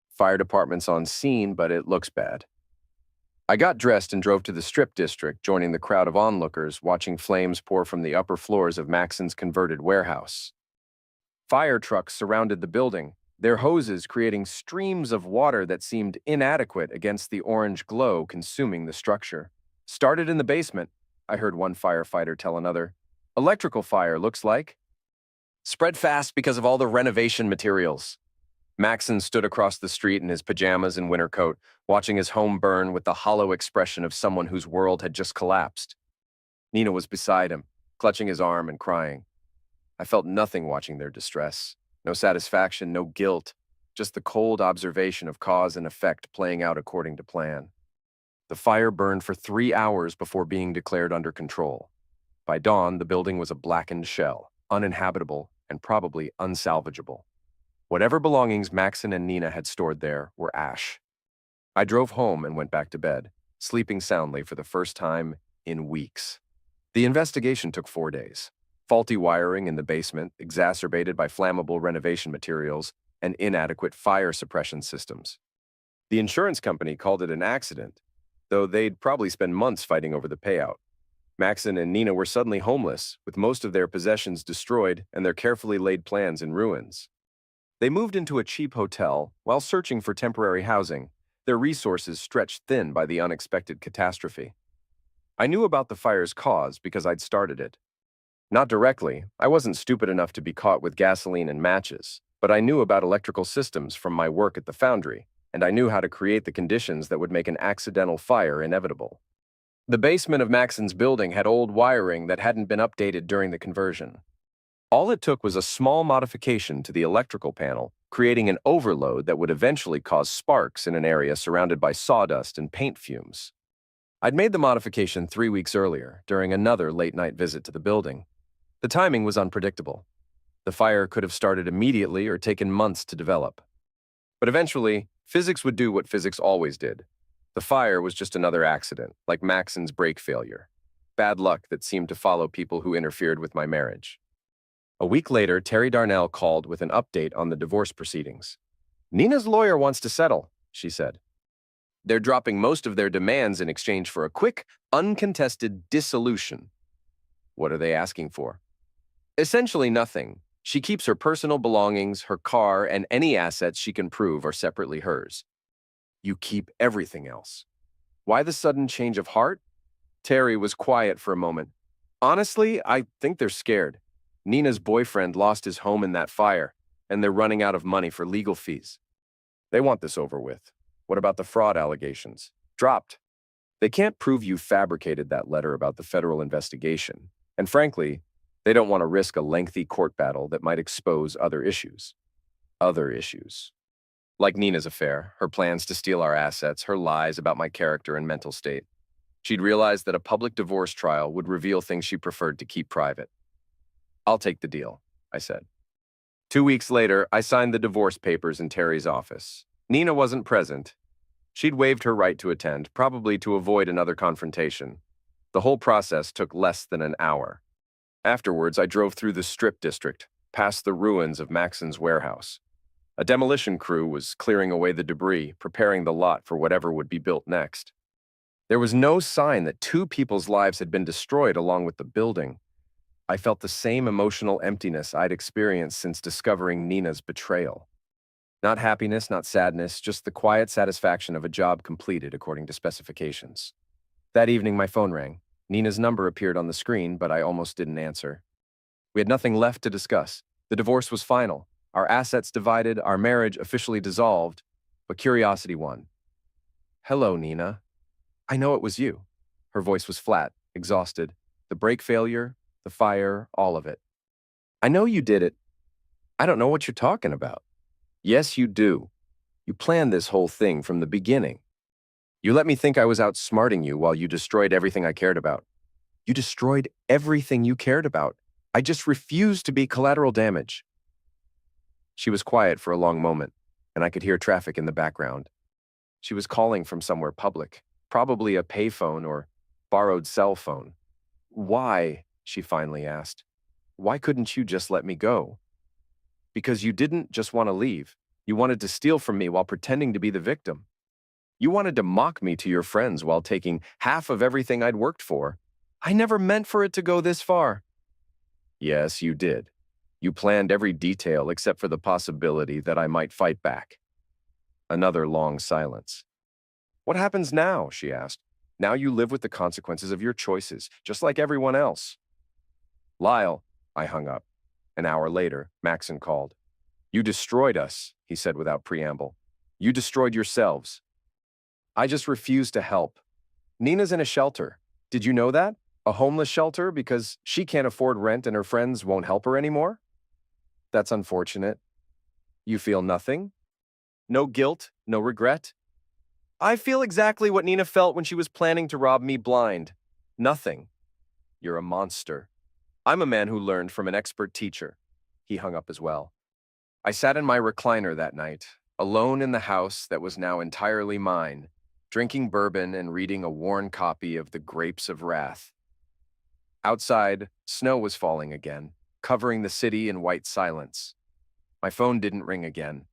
"Fire department's on scene, but it looks bad." I got dressed and drove to the Strip District, joining the crowd of onlookers watching flames pour from the upper floors of Maxon's converted warehouse. Fire trucks surrounded the building, their hoses creating streams of water that seemed inadequate against the orange glow consuming the structure. Started in the basement, I heard one firefighter tell another. Electrical fire, looks like. Spread fast because of all the renovation materials. Maxon stood across the street in his pajamas and winter coat, watching his home burn with the hollow expression of someone whose world had just collapsed. Nina was beside him, clutching his arm and crying. I felt nothing watching their distress. No satisfaction, no guilt, just the cold observation of cause and effect playing out according to plan. The fire burned for 3 hours before being declared under control. By dawn, the building was a blackened shell, uninhabitable and probably unsalvageable. Whatever belongings Maxon and Nina had stored there were ash. I drove home and went back to bed, sleeping soundly for the first time in weeks. The investigation took 4 days. Faulty wiring in the basement, exacerbated by flammable renovation materials and inadequate fire suppression systems. The insurance company called it an accident, though they'd probably spend months fighting over the payout. Maxon and Nina were suddenly homeless, with most of their possessions destroyed and their carefully laid plans in ruins. They moved into a cheap hotel while searching for temporary housing, their resources stretched thin by the unexpected catastrophe. I knew about the fire's cause because I'd started it. Not directly, I wasn't stupid enough to be caught with gasoline and matches, but I knew about electrical systems from my work at the foundry, and I knew how to create the conditions that would make an accidental fire inevitable. The basement of Maxon's building had old wiring that hadn't been updated during the conversion. All it took was a small modification to the electrical panel, creating an overload that would eventually cause sparks in an area surrounded by sawdust and paint fumes. I'd made the modification 3 weeks earlier, during another late-night visit to the building. The timing was unpredictable. The fire could have started immediately or taken months to develop. But eventually, physics would do what physics always did. The fire was just another accident, like Maxon's brake failure. Bad luck that seemed to follow people who interfered with my marriage. A week later, Terry Darnell called with an update on the divorce proceedings. Nina's lawyer wants to settle, she said. They're dropping most of their demands in exchange for a quick, uncontested dissolution. What are they asking for? Essentially nothing. She keeps her personal belongings, her car, and any assets she can prove are separately hers. You keep everything else. Why the sudden change of heart? Terry was quiet for a moment. Honestly, I think they're scared. Nina's boyfriend lost his home in that fire, and they're running out of money for legal fees. They want this over with. What about the fraud allegations? Dropped. They can't prove you fabricated that letter about the federal investigation, and frankly, they don't want to risk a lengthy court battle that might expose other issues. Other issues. Like Nina's affair, her plans to steal our assets, her lies about my character and mental state. She'd realized that a public divorce trial would reveal things she preferred to keep private. I'll take the deal, I said. 2 weeks later, I signed the divorce papers in Terry's office. Nina wasn't present. She'd waived her right to attend, probably to avoid another confrontation. The whole process took less than an hour. Afterwards, I drove through the Strip District, past the ruins of Maxon's warehouse. A demolition crew was clearing away the debris, preparing the lot for whatever would be built next. There was no sign that 2 people's lives had been destroyed along with the building. I felt the same emotional emptiness I'd experienced since discovering Nina's betrayal. Not happiness, not sadness, just the quiet satisfaction of a job completed according to specifications. That evening, my phone rang. Nina's number appeared on the screen, but I almost didn't answer. We had nothing left to discuss. The divorce was final. Our assets divided, our marriage officially dissolved, but curiosity won. Hello, Nina. I know it was you. Her voice was flat, exhausted. The brake failure, the fire, all of it. I know you did it. I don't know what you're talking about. Yes, you do. You planned this whole thing from the beginning. You let me think I was outsmarting you while you destroyed everything I cared about. You destroyed everything you cared about. I just refused to be collateral damage. She was quiet for a long moment, and I could hear traffic in the background. She was calling from somewhere public, probably a payphone or borrowed cell phone. Why? She finally asked. Why couldn't you just let me go? Because you didn't just want to leave. You wanted to steal from me while pretending to be the victim. You wanted to mock me to your friends while taking half of everything I'd worked for. I never meant for it to go this far. Yes, you did. You planned every detail except for the possibility that I might fight back. Another long silence. What happens now? She asked. Now you live with the consequences of your choices, just like everyone else. Lyle, I hung up. An hour later, Maxon called. You destroyed us, he said without preamble. You destroyed yourselves. I just refuse to help. Nina's in a shelter. Did you know that? A homeless shelter because she can't afford rent and her friends won't help her anymore? That's unfortunate. You feel nothing? No guilt? No regret? I feel exactly what Nina felt when she was planning to rob me blind. Nothing. You're a monster. I'm a man who learned from an expert teacher. He hung up as well. I sat in my recliner that night, alone in the house that was now entirely mine, drinking bourbon and reading a worn copy of The Grapes of Wrath. Outside, snow was falling again, covering the city in white silence. My phone didn't ring again.